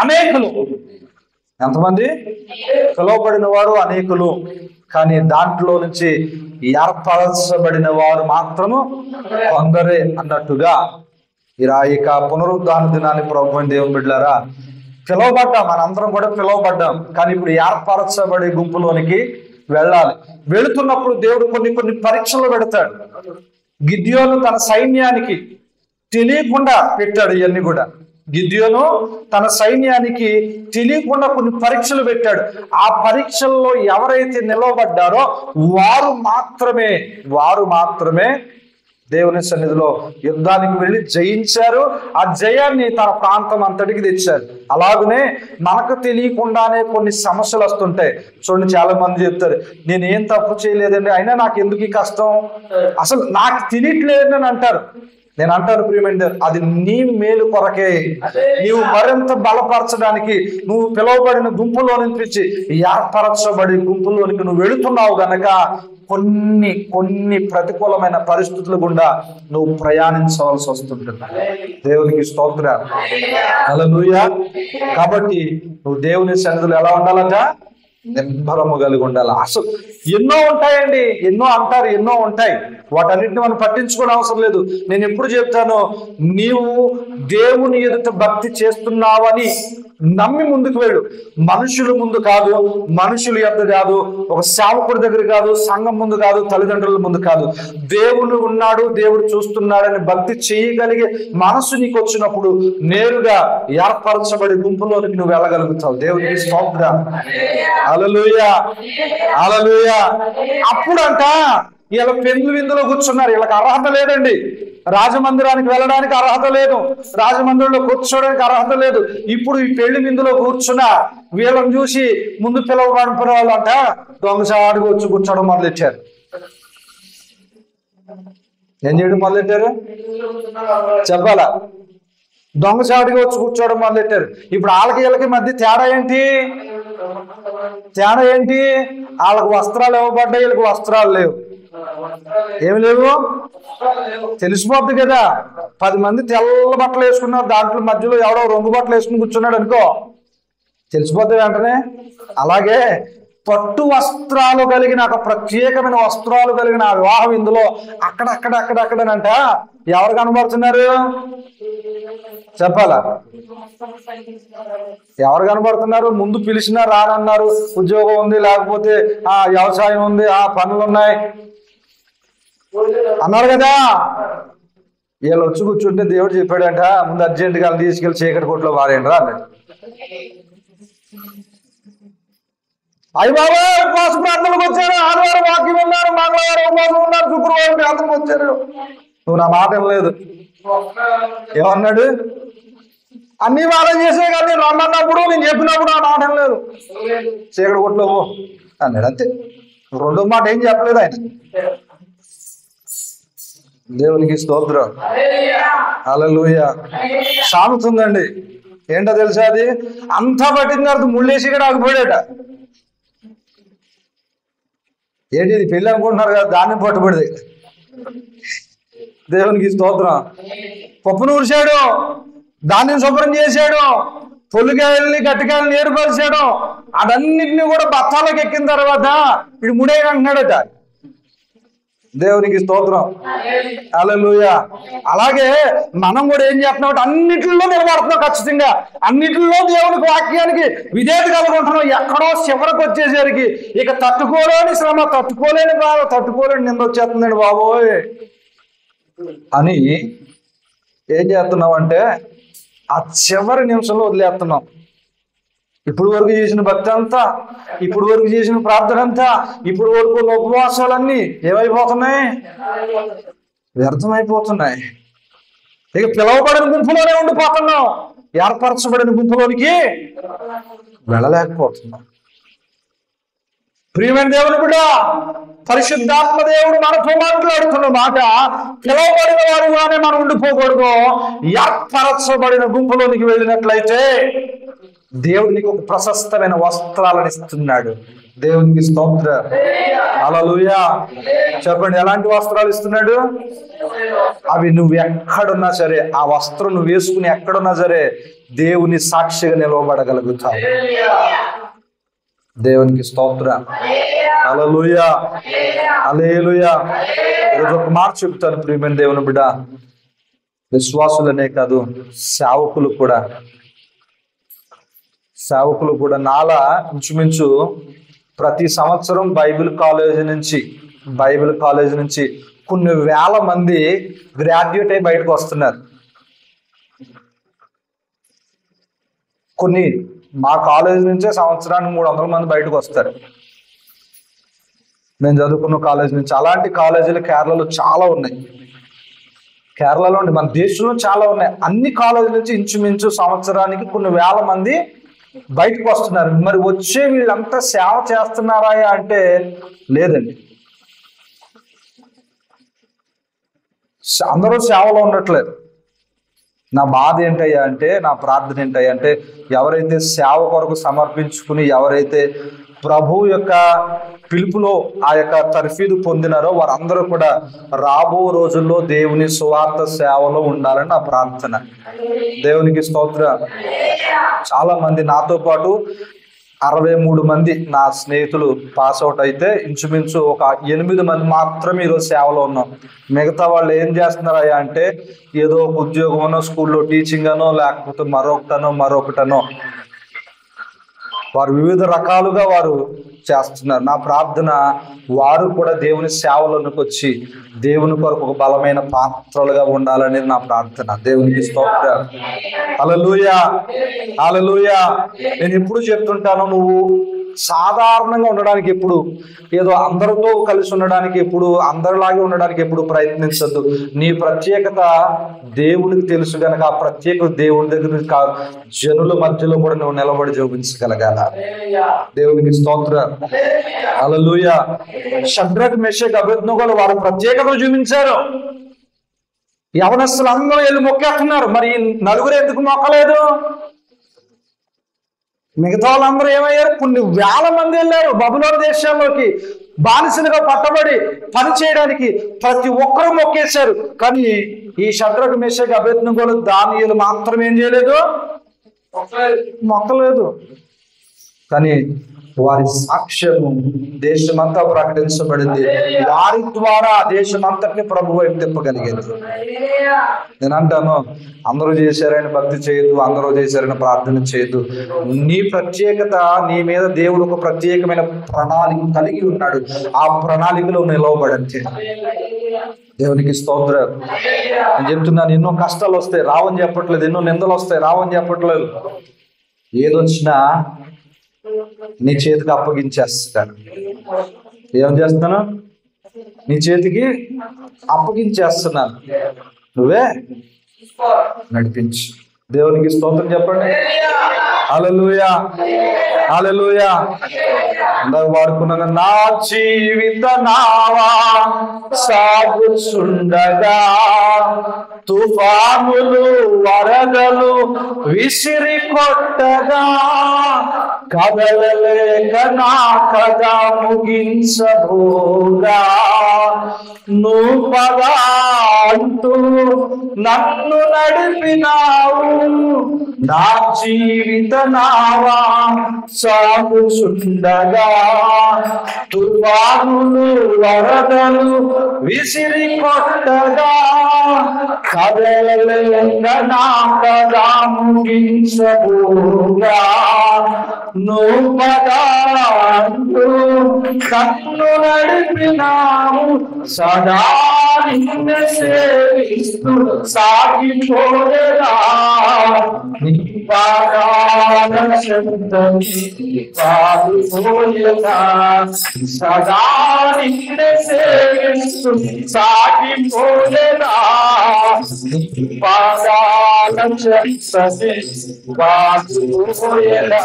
అనేకులు. ఎంతమంది? పిలువబడిన వారు అనేకులు, కానీ దాంట్లో నుంచి ఏర్పరచబడిన వారు మాత్రము కొందరే అన్నట్టుగా ఇక పునరుద్ధాన దినాన్ని ప్రభువైన దేవుని బిడ్డలారా పిలువబడ్డాం, మనందరం కూడా పిలువబడ్డాం. కానీ ఇప్పుడు ఏర్పరచబడే గుంపులోనికి వెళ్ళాలి. వెళుతున్నప్పుడు దేవుడు కొన్ని కొన్ని పరీక్షలు పెడతాడు. గిద్యోను తన సైన్యానికి తెలియకుండా పెట్టాడు. ఇవన్నీ కూడా గిద్యోను తన సైన్యానికి తెలియకుండా కొన్ని పరీక్షలు పెట్టాడు. ఆ పరీక్షల్లో ఎవరైతే నిలవబడ్డారో వారు మాత్రమే దేవుని సన్నిధిలో యుద్ధానికి వెళ్ళి జయించారు. ఆ జయాన్ని తన ప్రాంతం అంతటికి తెచ్చారు. అలాగనే మనకు తెలియకుండానే కొన్ని సమస్యలు వస్తుంటాయి. చూడండి, చాలా మంది చెప్తారు, నేను ఏం తప్పు చేయలేదండి, అయినా నాకు ఎందుకు ఈ కష్టం, అసలు నాకు తెలియట్లేదని అంటారు. నేను అంటాను, ప్రియమైన, అది నీ మేలు కొరకే. నీవు మరింత బలపరచడానికి నువ్వు పిలువబడిన గుంపులో నుంచి ఏర్పరచబడి గుంపులోనికి నువ్వు వెళుతున్నావు గనక కొన్ని ప్రతికూలమైన పరిస్థితులు గుండా నువ్వు ప్రయాణించవలసి వస్తుంటుంది. దేవునికి స్తోత్రం, హల్లెలూయా. కాబట్టి నువ్వు దేవుని సన్నిధిలో ఎలా ఉండాలంట? నిబ్బరము కలిగి ఉండాలి. అసలు ఎన్నో ఉంటాయండి, ఎన్నో అంటారు, ఎన్నో ఉంటాయి. వాటన్నిటిని మనం పట్టించుకోవడం అవసరం లేదు. నేను ఎప్పుడు చెప్తాను, నీవు దేవుని ఎదుట భక్తి చేస్తున్నావని నమ్మి ముందుకు వెళ్ళు. మనుషుల ముందు కాదు, మనుషులు ఎద్ద కాదు, ఒక సేవకుడి దగ్గర కాదు, సంఘం ముందు కాదు, తల్లిదండ్రుల ముందు కాదు. దేవుడు ఉన్నాడు, దేవుడు చూస్తున్నాడని భక్తి చేయగలిగే మనసు నీకు వచ్చినప్పుడు నేరుగా ఏర్పరచబడి గుంపులోనికి నువ్వు వెళ్ళగలుగుతావు. దేవునికి స్తోత్రం, హల్లెలూయా, హల్లెలూయా. అప్పుడంట వీళ్ళ పెండ్లి విందులో కూర్చున్నారు. వీళ్ళకి అర్హత లేదండి, రాజమందిరానికి వెళ్ళడానికి అర్హత లేదు, రాజమందిరంలో కూర్చోడానికి అర్హత లేదు. ఇప్పుడు ఈ పెళ్లి విందులో కూర్చున్నా వీళ్ళని చూసి ముందు పిలవబడిన వాళ్ళంట దొంగసాడుగా వచ్చి కూర్చోవడం మొదలెట్టారు. ఏం చేయడం మొదలెట్టారు చెప్పాలా? దొంగసాడిగా వచ్చి కూర్చోవడం మొదలెట్టారు. ఇప్పుడు వాళ్ళకి వీళ్ళకి మధ్య తేడా ఏంటి? వాళ్ళకి వస్త్రాలు ఇవ్వబడ్డాయి, వీళ్ళకి వస్త్రాలు లేవు. ఏమి లేవు? తెలిసిపోద్ది కదా. 10 మంది తెల్ల బట్టలు వేసుకున్నారు, దాంట్లో మధ్యలో ఎవడో రంగు బట్టలు వేసుకుని కూర్చున్నాడు అనుకో, తెలిసిపోద్ది వెంటనే. అలాగే పట్టు వస్త్రాలు కలిగిన, ఒక ప్రత్యేకమైన వస్త్రాలు కలిగిన ఆ వివాహం ఇందులో అక్కడనంట ఎవరు కనబడుతున్నారు చెప్పాలా? ఎవరు కనబడుతున్నారు? ముందు పిలిచినా రానన్నారు. ఉద్యోగం ఉంది, లేకపోతే వ్యవసాయం ఉంది, పనులు ఉన్నాయి అన్నారు కదా. వీళ్ళు వచ్చి కూర్చుంటే దేవుడు చెప్పాడంట, ముందు అర్జెంటుగా తీసుకెళ్ళి చీకటి కొట్లో వారేయండి రా అన్నాడు. అయ్యి బాబా ఉపవాస ప్రార్థనలకు వచ్చారు, ఆదివారం వాక్యం ఉన్నారు, మంగళవారం ఉపవాసం ఉన్నారు, శుక్రవారం ప్రార్థనకు వచ్చారు. నువ్వు నా మాట లేదు. ఏమన్నాడు? అన్ని వారం చేసే కానీ నేను రమ్మన్నప్పుడు, నేను చెప్పినప్పుడు నా మాట లేదు, చీకటి కొట్లో అన్నాడు. అంతే, రెండో మాట ఏం చెప్పలేదు ఆయన. దేవునికి స్తోత్రం, హల్లెలూయా. సామెత ఉందండి, ఏంటో తెలుసా? అది అంతా పట్టిన తర్వాత ముళ్ళేసి కూడా ఆగిపోయాడట. ఏంటి ఇది? పెళ్ళి అనుకుంటున్నారు కదా, దాన్ని పట్టుబడి. దేవునికి స్తోత్రం. పప్పును ఊరిశాడు, దాన్ని శుభ్రం చేశాడు, పొల్లికాయల్ని గట్టికాయల్ని ఏర్పరిచాడు. అదన్నిటిని కూడా బత్తాలకు ఎక్కిన తర్వాత ఇటు ముడే అంటున్నాడట. దేవునికి స్తోత్రం, హల్లెలూయా. అలాగే మనం కూడా ఏం చేస్తున్నాం? అన్నిటిలో నిలబడుతున్నాం, ఖచ్చితంగా అన్నిటిలో దేవునికి వాక్యానికి విధేయత కలుగుంటున్నాం. ఎక్కడో చివరికి వచ్చేసరికి ఇక తట్టుకోలేని శ్రమ, తట్టుకోలేని బాధ, తట్టుకోలేని నింద వచ్చేస్తుందండి బాబోయ్ అని ఏం చేస్తున్నాం అంటే ఆ చివరి నిమిషంలో వదిలేస్తున్నాం. ఇప్పుడు వరకు చేసిన భక్తి అంతా, ఇప్పుడు వరకు చేసిన ప్రార్థన అంతా, ఇప్పుడు వరకు ఉపవాసాలన్నీ ఏమైపోతున్నాయి? వ్యర్థమైపోతున్నాయి. ఇక పిలువబడిన గుంపులోనే ఉండిపోతున్నాం, ఏర్పరచబడిన గుంపులోనికి వెళ్ళలేకపోతున్నాం. ప్రియమైన దేవుని బిడ్డ, పరిశుద్ధాత్మ దేవుడు మనతో మాట్లాడుతున్న మాట, పిలువబడిన వారుగానే మనం ఉండిపోకూడదు. ఏర్పరచబడిన గుంపులోనికి వెళ్ళినట్లయితే దేవుడు నీకు ఒక ప్రశస్తమైన వస్త్రాలను ఇస్తున్నాడు. దేవునికి స్తోత్రం, హల్లెలూయా. చెప్పండి, ఎలాంటి వస్త్రాలు ఇస్తున్నాడు? అవి నువ్వు ఎక్కడున్నా సరే, ఆ వస్త్రం నువ్వు వేసుకుని ఎక్కడున్నా సరే దేవుని సాక్షిగా నిలవబడగలుగుతావు. దేవునికి స్తోత్రం, హల్లెలూయా, హల్లెలూయా. ఈరోజు ఒక మాట చెప్తాను ప్రియమైన దేవుని బిడ్డ, విశ్వాసులనే కాదు సేవకులు కూడా సేవకులు కూడా నాలా ఇంచుమించు ప్రతి సంవత్సరం బైబిల్ కాలేజ్ నుంచి కొన్ని వేల మంది గ్రాడ్యుయేట్ అయి బయటకు వస్తున్నారు. మా కాలేజ్ నుంచే సంవత్సరానికి 300 మంది బయటకు వస్తారు. నేను చదువుకున్న కాలేజ్ నుంచి. అలాంటి కాలేజీలు కేరళలో చాలా ఉన్నాయి. కేరళలో మన దేశంలో చాలా ఉన్నాయి. అన్ని కాలేజీల నుంచి ఇంచుమించు సంవత్సరానికి కొన్ని వేల మంది బయటకు వస్తున్నారు. మరి వచ్చే వీళ్ళంతా సేవ చేస్తున్నారా అంటే లేదండి. అందరూ సేవలో ఉండట్లేదు. నా బాధ ఏంటయ్యా అంటే, నా ప్రార్థన ఏంటయ్యా అంటే, ఎవరైతే సేవ కొరకు సమర్పించుకుని ఎవరైతే ప్రభు యొక్క పిలుపులో ఆ యొక్క తర్ఫీదు పొందినారో వారందరూ కూడా రాబో రోజుల్లో దేవుని సువార్త సేవలో ఉండాలని నా ప్రార్థన. దేవునికి స్తోత్రం. చాలా మంది నాతో పాటు 63 మంది నా స్నేహితులు పాస్ అవుట్ అయితే ఇంచుమించు ఒక 8 మంది మాత్రమే ఈరోజు సేవలో ఉన్నాం. మిగతా వాళ్ళు ఏం చేస్తున్నారా అంటే ఏదో ఒక ఉద్యోగమనో, స్కూల్లో టీచింగ్ అనో, లేకపోతే మరొకటనో వారు వివిధ రకాలుగా వారు చేస్తున్నారు. నా ప్రార్థన వారు కూడా దేవుని సేవలోనికి వచ్చి దేవుని కొరకు ఒక బలమైన పాత్రలుగా ఉండాలనేది నా ప్రార్థన. దేవునికి స్తోత్రం. హల్లెలూయా, హల్లెలూయా. నేను ఎప్పుడు చెప్తుంటాను, నువ్వు సాధారణంగా ఉండడానికి ఎప్పుడు, ఏదో అందరితో కలిసి ఉండడానికి ఎప్పుడు, అందరిలాగే ఉండడానికి ఎప్పుడు ప్రయత్నించద్దు. నీ ప్రత్యేకత దేవుడికి తెలుసు కనుక ఆ ప్రత్యేకత దేవుడి దగ్గర జనుల మధ్యలో కూడా నువ్వు నిలబడి చూపించగలగాల. దేవునికి స్తోత్రం. హల్లెలూయా. షద్రక్, మెషక్, అబేద్నెగోలు వారు ప్రత్యేకతను చూపించారు. యవనస్తులు అందరూ వెళ్ళి మొక్కేస్తున్నారు. మరి 4 ఎందుకు మొక్కలేదు? మిగతా వాళ్ళందరూ ఏమయ్యారు? కొన్ని వేల మంది వెళ్ళారు బబులోను దేశాల్లోకి బానిసలుగా పట్టబడి పని చేయడానికి. ప్రతి ఒక్కరూ మొక్కేశారు. కానీ ఈ షద్రక్, మెషక్, అబేద్నెగోలు, దానియేలు మాత్రం ఏం చేయలేదు? మొక్కలేదు. కానీ వారి సాక్ష్యము దేశమంతా ప్రకటించబడింది. వారి ద్వారా దేశమంతటిని ప్రభు వైపు తిప్పగలిగేది. నేను అంటాను, అందరూ చేశారని భక్తి చేయదు, అందరూ చేశారని ప్రార్థన చేయదు. నీ ప్రత్యేకత, నీ మీద దేవుడు ఒక ప్రత్యేకమైన ప్రణాళిక కలిగి ఉన్నాడు. ఆ ప్రణాళికలో నిలవబడంతే. దేవునికి స్తోత్రం. నేను చెప్తున్నాను, ఎన్నో కష్టాలు వస్తాయి, రావని చెప్పట్లేదు. ఎన్నో నిందలు వస్తాయి, రావని చెప్పట్లేదు. ఏదొచ్చినా నీ చేతికి అప్పగించేస్తాను. ఏం చేస్తాను? నీ చేతికి అప్పగించేస్తున్నాను, నువ్వే నడిపించు. దేవునికి స్తోత్రం చెప్పండి. హల్లెలూయా, హల్లెలూయా. అందరూ వాడుకున్నాను. నా జీవిత నావా సాగుచుండగా తుఫానులు, వరదలు విసిరి కొట్టగా కదలలేక నా కథ ముగించబోగా నువ్వు పదా అంటూ నన్ను నడిపినావు. నా జీవిత నావా సాగుచుండగా తుఫానులు, వరదలు విసిరి కొట్టగా కదలలేక నా కథ ముగించబోగా నువ్వు పదా అంటూ నన్ను నడిపినావు. సదా నిన్ను సేవిస్తూ సాగిపోయేదా నీ పాదాల శబ్దం సాగిపోయేదా. సదా నిన్ను సేవిస్తూ సాగిపోయేదా నీ పాదాల శబ్దం సాగిపోయేదా.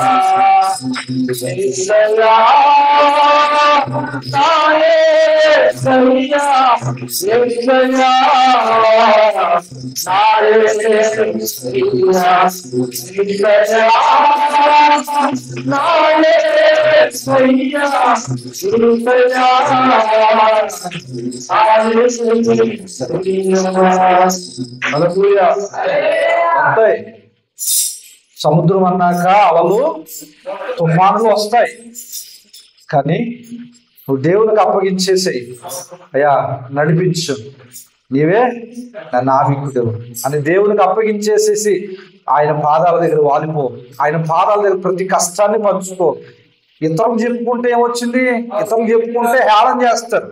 సముద్రం అన్నాక అలలు, తుఫానులు వస్తాయి. కానీ నువ్వు దేవునికి అప్పగించేసేయి. అయ్యా నడిపించు, నీవే నా నావికుడు అని దేవునికి అప్పగించేసేసి ఆయన పాదాల దగ్గర వాలిపో. ఆయన పాదాల దగ్గర ప్రతి కష్టాన్ని పంచుకో. ఇతరులు చెప్పుకుంటే ఏమొచ్చింది? ఇతరులు చెప్పుకుంటే హేళన చేస్తారు.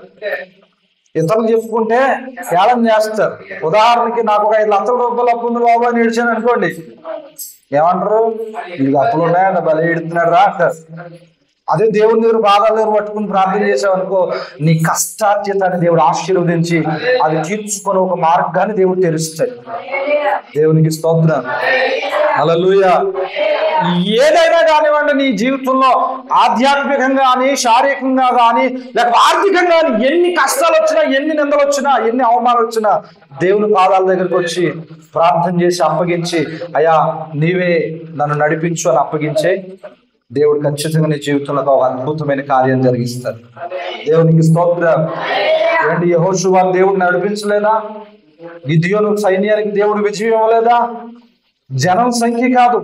ఇతరులు చెప్పుకుంటే హేళన చేస్తారు. ఉదాహరణకి నాకు ఒక 5 లక్షల రూపాయలు అప్పు ఉంది బాబు అని ఏడ్చాను అనుకోండి, ఏమంటారు? ఇది అప్పులు ఉన్నాయంట, బలి ఎడుతున్నాడు రా అంటారు. అదే దేవుని దగ్గర పాదాల దగ్గర పట్టుకుని ప్రార్థన చేసావు అనుకో, నీ కష్టార్జితాన్ని దేవుడు ఆశీర్వదించి అది తీర్చుకొని ఒక మార్గాన్ని దేవుడు తెరుస్తాడు. దేవునికి స్తోత్రం. హల్లెలూయా. ఏదైనా కానివ్వండి, నీ జీవితంలో ఆధ్యాత్మికంగా కానీ, శారీరకంగా కానీ, లేక ఆర్థికంగా కానీ ఎన్ని కష్టాలు వచ్చినా, ఎన్ని నిందలు వచ్చినా, ఎన్ని అవమానాలు వచ్చినా దేవుని పాదాల దగ్గరికి వచ్చి ప్రార్థన చేసి అప్పగించి, అయ్యా నీవే నన్ను నడిపించు అని అప్పగించే దేవుడు ఖచ్చితంగా నీ జీవితంలో ఒక అద్భుతమైన కార్యం జరిగిస్తారు. దేవునికి స్తోత్రం. ఏంటి యెహోషువ దేవుడు నడిపించలేదా? గిద్యోను సైన్యానికి దేవుడు విజయం ఇవ్వలేదా? జనం సంఖ్య కాదు,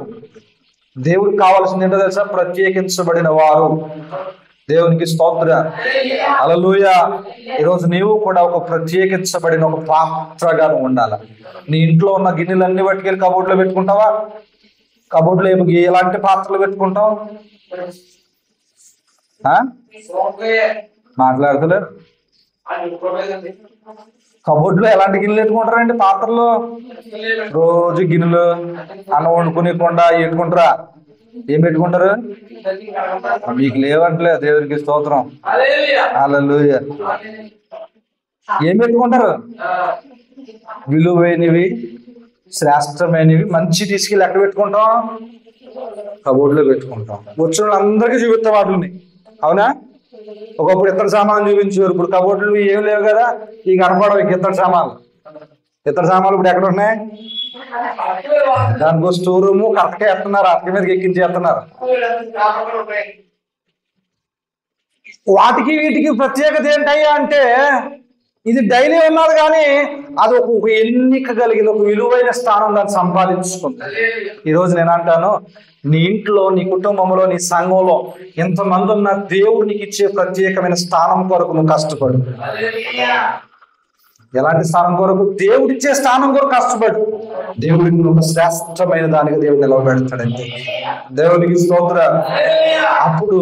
దేవుడికి కావాల్సింది ఏంటో తెలుసా? ప్రత్యేకించబడిన వారు. దేవునికి స్తోత్రం. హల్లెలూయా. ఈరోజు నీవు కూడా ఒక ప్రత్యేకించబడిన ఒక పాత్రగా ఉండాలి. నీ ఇంట్లో ఉన్న గిన్నెలన్నీ పట్టుకెళ్ళి కబోర్డ్లో పెట్టుకుంటావా? కబోర్డ్లో ఎలాంటి పాత్రలు పెట్టుకుంటావు? మాట్లాడతలేరు. కబోర్డ్లో ఎలాంటి గిన్నెలు పెట్టుకుంటారండి? పాత్రలు రోజు గిన్నెలు అన్నం వండుకునేకుండా పెట్టుకుంటారా? ఏం పెట్టుకుంటారు? మీకు లేవంటలే. దేవునికి స్తోత్రం. హల్లెలూయా. ఏం పెట్టుకుంటారు? విలువైనవి, శ్రేష్టమైనవి, మంచి తీసుకెళ్ళి ఎక్కడ పెట్టుకుంటాం? కబోర్డ్లో పెట్టుకుంటాం. వచ్చిన వాళ్ళందరికీ చూపిస్తాం వాటిని. అవునా? ఒకప్పుడు ఇతర సామాన్లు చూపించారు, ఇప్పుడు కబోర్డులు ఏం లేవు కదా, ఈ కనపడవు ఇతర సామాన్లు. ఇతర సామాన్లు ఇప్పుడు ఎక్కడ ఉన్నాయి? దానికో స్టోర్ రూము కరెక్ట్గా ఎత్తున్నారు, అతక మీదకి ఎక్కించేస్తున్నారు. వాటికి వీటికి ప్రత్యేకత ఏంటయ్యా అంటే, ఇది డైలీ ఉన్నది కానీ అది ఒక ఎన్నిక కలిగింది, ఒక విలువైన స్థానం దాన్ని సంపాదించుకుంది. ఈరోజు నేను అంటాను, నీ ఇంట్లో, నీ కుటుంబంలో, నీ సంఘంలో ఎంతమంది ఉన్న దేవుడు నీకు ఇచ్చే ప్రత్యేకమైన స్థానం కొరకు నువ్వు కష్టపడు. ఎలాంటి స్థానం కొరకు? దేవుడిచ్చే స్థానం కొరకు కష్టపడు. దేవుడికి ఒక శ్రేష్టమైన దానికి దేవుడు నిలవబెడతాడంటే. దేవునికి స్తోత్రం. అప్పుడు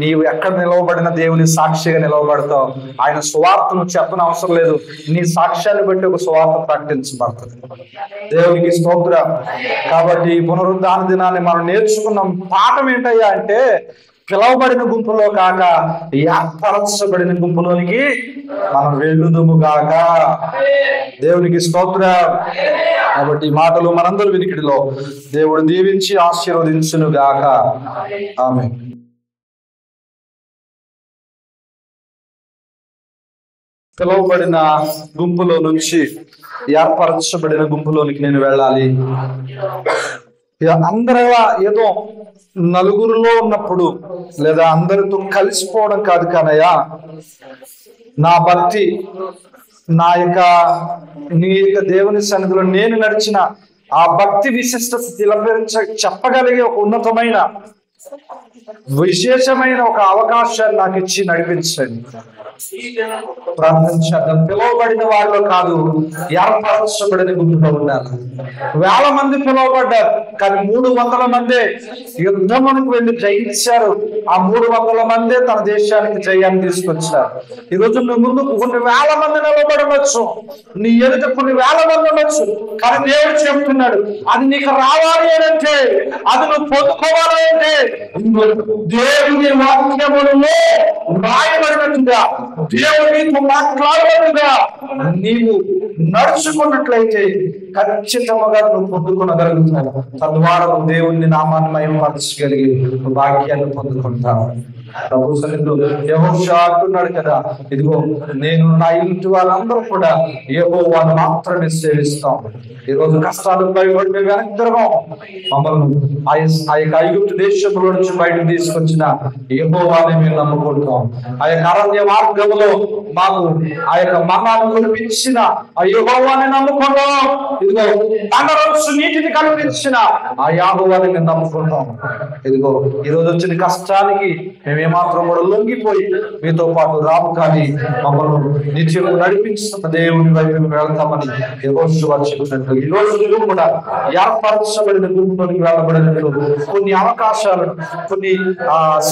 నీవు ఎక్కడ నిలవబడిన దేవుని సాక్షిగా నిలవబడతావు. ఆయన సువార్తను చెప్పని అవసరం లేదు, నీ సాక్ష్యాన్ని బట్టి ఒక సువార్త ప్రకటించబడుతుంది. దేవునికి స్తోత్రం. కాబట్టి పునరుద్ధాన దినాన్ని మనం నేర్చుకున్న పాఠం ఏంటయ్యా అంటే, పిలవబడిన గుంపులో కాక ఏర్పరచబడిన గుంపులోనికి మనం వెళ్ళుదుము గాక. దేవునికి స్తోత్రం. కాబట్టి ఈ మాటలు మనందరి వినికిడిలో దేవుడు దీవించి ఆశీర్వదించును గాక. ఆమేన్. పిలువబడిన గుంపులో నుంచి ఏర్పరచబడిన గుంపులోనికి నేను వెళ్ళాలి. అందరిలా ఏదో నలుగురిలో ఉన్నప్పుడు లేదా అందరితో కలిసిపోవడం కాదు కానయ్యా, నా భక్తి, నా యొక్క నీ యొక్క దేవుని సన్నిధిలో నేను నడిచిన ఆ భక్తి విశిష్టత చెప్పగలిగే ఒక ఉన్నతమైన విశేషమైన ఒక అవకాశాన్ని నాకు ఇచ్చి నడిపించండి. ప్రార్థించాలి. పిలువబడిన వారిలో కాదు, ఏర్పరచబడిన గుంపులో ఉండాలి. 1000 మంది పిలువబడ్డారు, కానీ 300 మందే యుద్ధమునికి వెళ్ళి జయించారు. ఆ 300 మందే తన దేశానికి జయాన్ని తీసుకొచ్చారు. ఈరోజు నువ్వు ముందు కొన్ని 1000 మంది నిలబడవచ్చు, నీ ఎదుట కొన్ని 1000 మంది ఉండొచ్చు, కానీ దేవుడు చెప్తున్నాడు, అది నీకు రావాలి అంటే, అది నువ్వు పొందుకోవాలి అంటే, దేవుని వాక్యములలో రాయబడినట్టుగా, దేవునితో మాట్లాడబడినట్టుగా నీవు నడుచుకున్నట్లయితే ఖచ్చితంగా నువ్వు పొందుకోగలుగుతావు. తద్వారా దేవుని నామాన్ని మహిమపరచగలిగి వాక్యాన్ని పొందుకుంటావు. ప్రభు సన్నిధిలో యెహోషువ అంటున్నాడు కదా, ఇదిగో నేను నా ఇంటి వాళ్ళందరూ కూడా యెహోవాను మాత్రమే సేవిస్తాం. ఈరోజు కష్టాలు భయపడి మేము వెనక్కి తిరగం. మమ్మల్ని ఆ యొక్క ఐగుప్తు దేశంలో నుంచి బయటకు తీసుకొచ్చిన యెహోవాని మేము నమ్ముకుంటాం. ఆ యొక్క అరణ్య మార్గంలో మాకు ఆ యొక్క మన్నాను కురిపించిన ఆ యెహోవాని నమ్ముకుంటాం. ఇదిగో బండరోజు నీటిని కల్పించిన ఆ యెహోవాని మేము నమ్ముకుంటాం. ఇదిగో ఈరోజు వచ్చిన కష్టానికి మేము మేమాత్రం కూడా లొంగిపోయి మీతో పాటు రాము కానీ మమ్మల్ని నిత్యం నడిపిస్తున్న దేవుని వైపు వెళ్తామని యెహోషువ చెప్పినట్లు ఈ రోజు నువ్వు కూడా ఏర్పరచబడిన గుంపులోకి వెళ్ళబడినట్లు కొన్ని అవకాశాలను, కొన్ని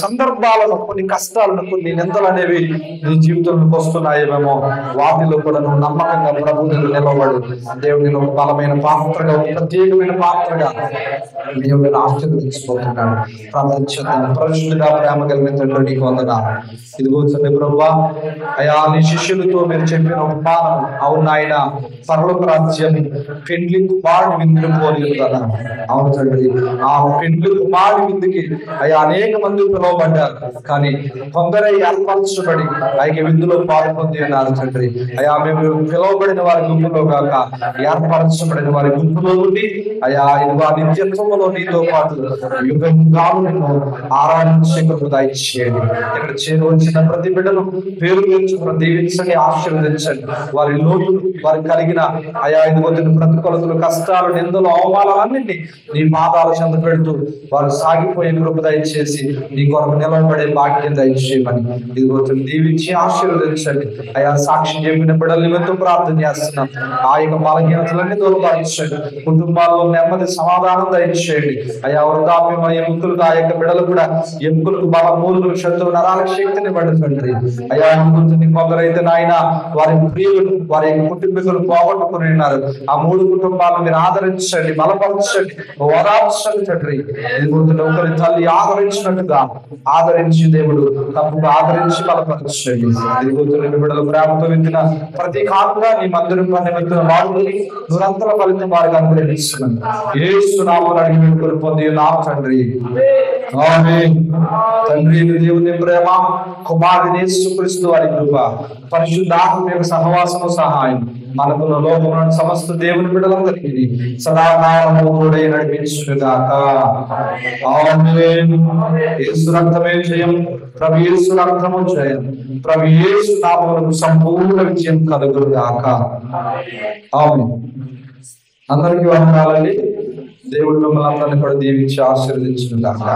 సందర్భాలను, కొన్ని కష్టాలను, కొన్ని నిందలు అనేవి నీ జీవితంలోకి వస్తున్నాయేమో వాటిలో కూడా నువ్వు నమ్మకంగా ప్రభువు నిలబడు. దేవుని ఒక బలమైన పాత్రగా, ఒక ప్రత్యేకమైన పాత్రగా దేవుడిని ఆశీర్వదించిపోతున్నాడు. ప్రార్థించుదాం. పరిశుద్ధుడా, ప్రేమ కలిగిన తండ్రి నీకు వందనాలు. ఇదిగో తండ్రి ప్రభువా, అయా నీ శిష్యులతో మీరు చెప్పిన ఉపమానం, అవును ఆయన పరలోక రాజ్యం పెండ్లి కుమారుడి విందులు పోలి కదా. అవును తండ్రి, ఆ పెండ్లి కుమారుడి విందుకి అయ్యా అనేక మంది పిలువబడ్డారు, కానీ కొందరే ఏర్పరచబడి ఆయనకి విందులో పాల్పొంది ఉన్నారు తండ్రి. అయా మేము పిలువబడిన వారి గుంపులో కాక ఏర్పరచబడిన వారి గుంపులో ఉండి అయా ఇదిగో నిత్యత్వంలో నీతో పాటు యుగంగాలు నిన్ను ఆరాధించే కృప దయచేయండి. ఇక్కడ చేరువచ్చిన ప్రతి బిడ్డను పేరు పేర్చుకుని దీవించండి, ఆశీర్వదించండి. వారి లోటు, వారి కలిగిన అయా ఇదిగో ప్రతికూలతలు, కష్టాలు, నిందలు, అవమానాలన్నింటినీ నీ పాదాల చెంత పెడుతూ వారు సాగిపోయే కృప దయచేసి నీ కొరకు నిలబడే భాగ్యం దయచేయమని ఇదిగో దీవించి ఆశీర్వదించండి. అయా సాక్షి చెప్పిన బిడ్డలు ఎంతో ప్రార్థన చేస్తున్నాం. ఆ యొక్క బలహీనతలన్నీ దూరపరచండి. కుటుంబాల్లో నెమ్మది, సమాధానం దయచేయండి. అయా వృద్ధాప్యం ఎముకలకు, ఆ యొక్క బిడ్డలు కూడా ఎముకలకు బల, మూలుగులు, శత్రువు నరాలకు శక్తిని పడుతుంది. అయా కొందరైతే నాయన వారి ప్రియులు, వారి కుటుంబీకులు పోగొట్టుకుని ఉన్నారు. ఆ 3 కుటుంబాలను మీరు ఆదరించండి, బలపరచండి, ఓదార్చండి తండ్రి. ఒకరి తల్లి ఆదరించినట్టుగా ఆదరించి దేవుడు తప్పుగా ఆదరించి బలపరచండి. బిడ్డలు ప్రేమతో వింటున్న ప్రతి కాలంగా నీ మందిరం నిమిత్తం వాడుకొని దురంతల ఫలితం వారికి అనుగ్రహిస్తున్నాను. యేసు నామమున అడిగి వేడుకొని పొంది ఉన్నాము తండ్రి. ఆమేన్. తండ్రి దేవుని ప్రేమ, కుమారుని యేసుక్రీస్తు వారి కృప, పరిశుద్ధాత్మ యొక్క సహవాసము, సహాయం మనకు లోకమున సమస్త దేవుని బిడ్డలందరికీ సదాకాలము తోడై నడిపించుగాక. ఆమేన్. యేసు రక్తమే జయం, ప్రభు యేసు రక్తము జయం, ప్రభు యేసు నామమునకు సంపూర్ణ విజయం కలుగుగాక. ఆమేన్. అందరికీ వందనాలండి. దేవుడు మిమ్మల్ని అందరినీ కూడా దీవించి ఆశీర్వదించుగాక.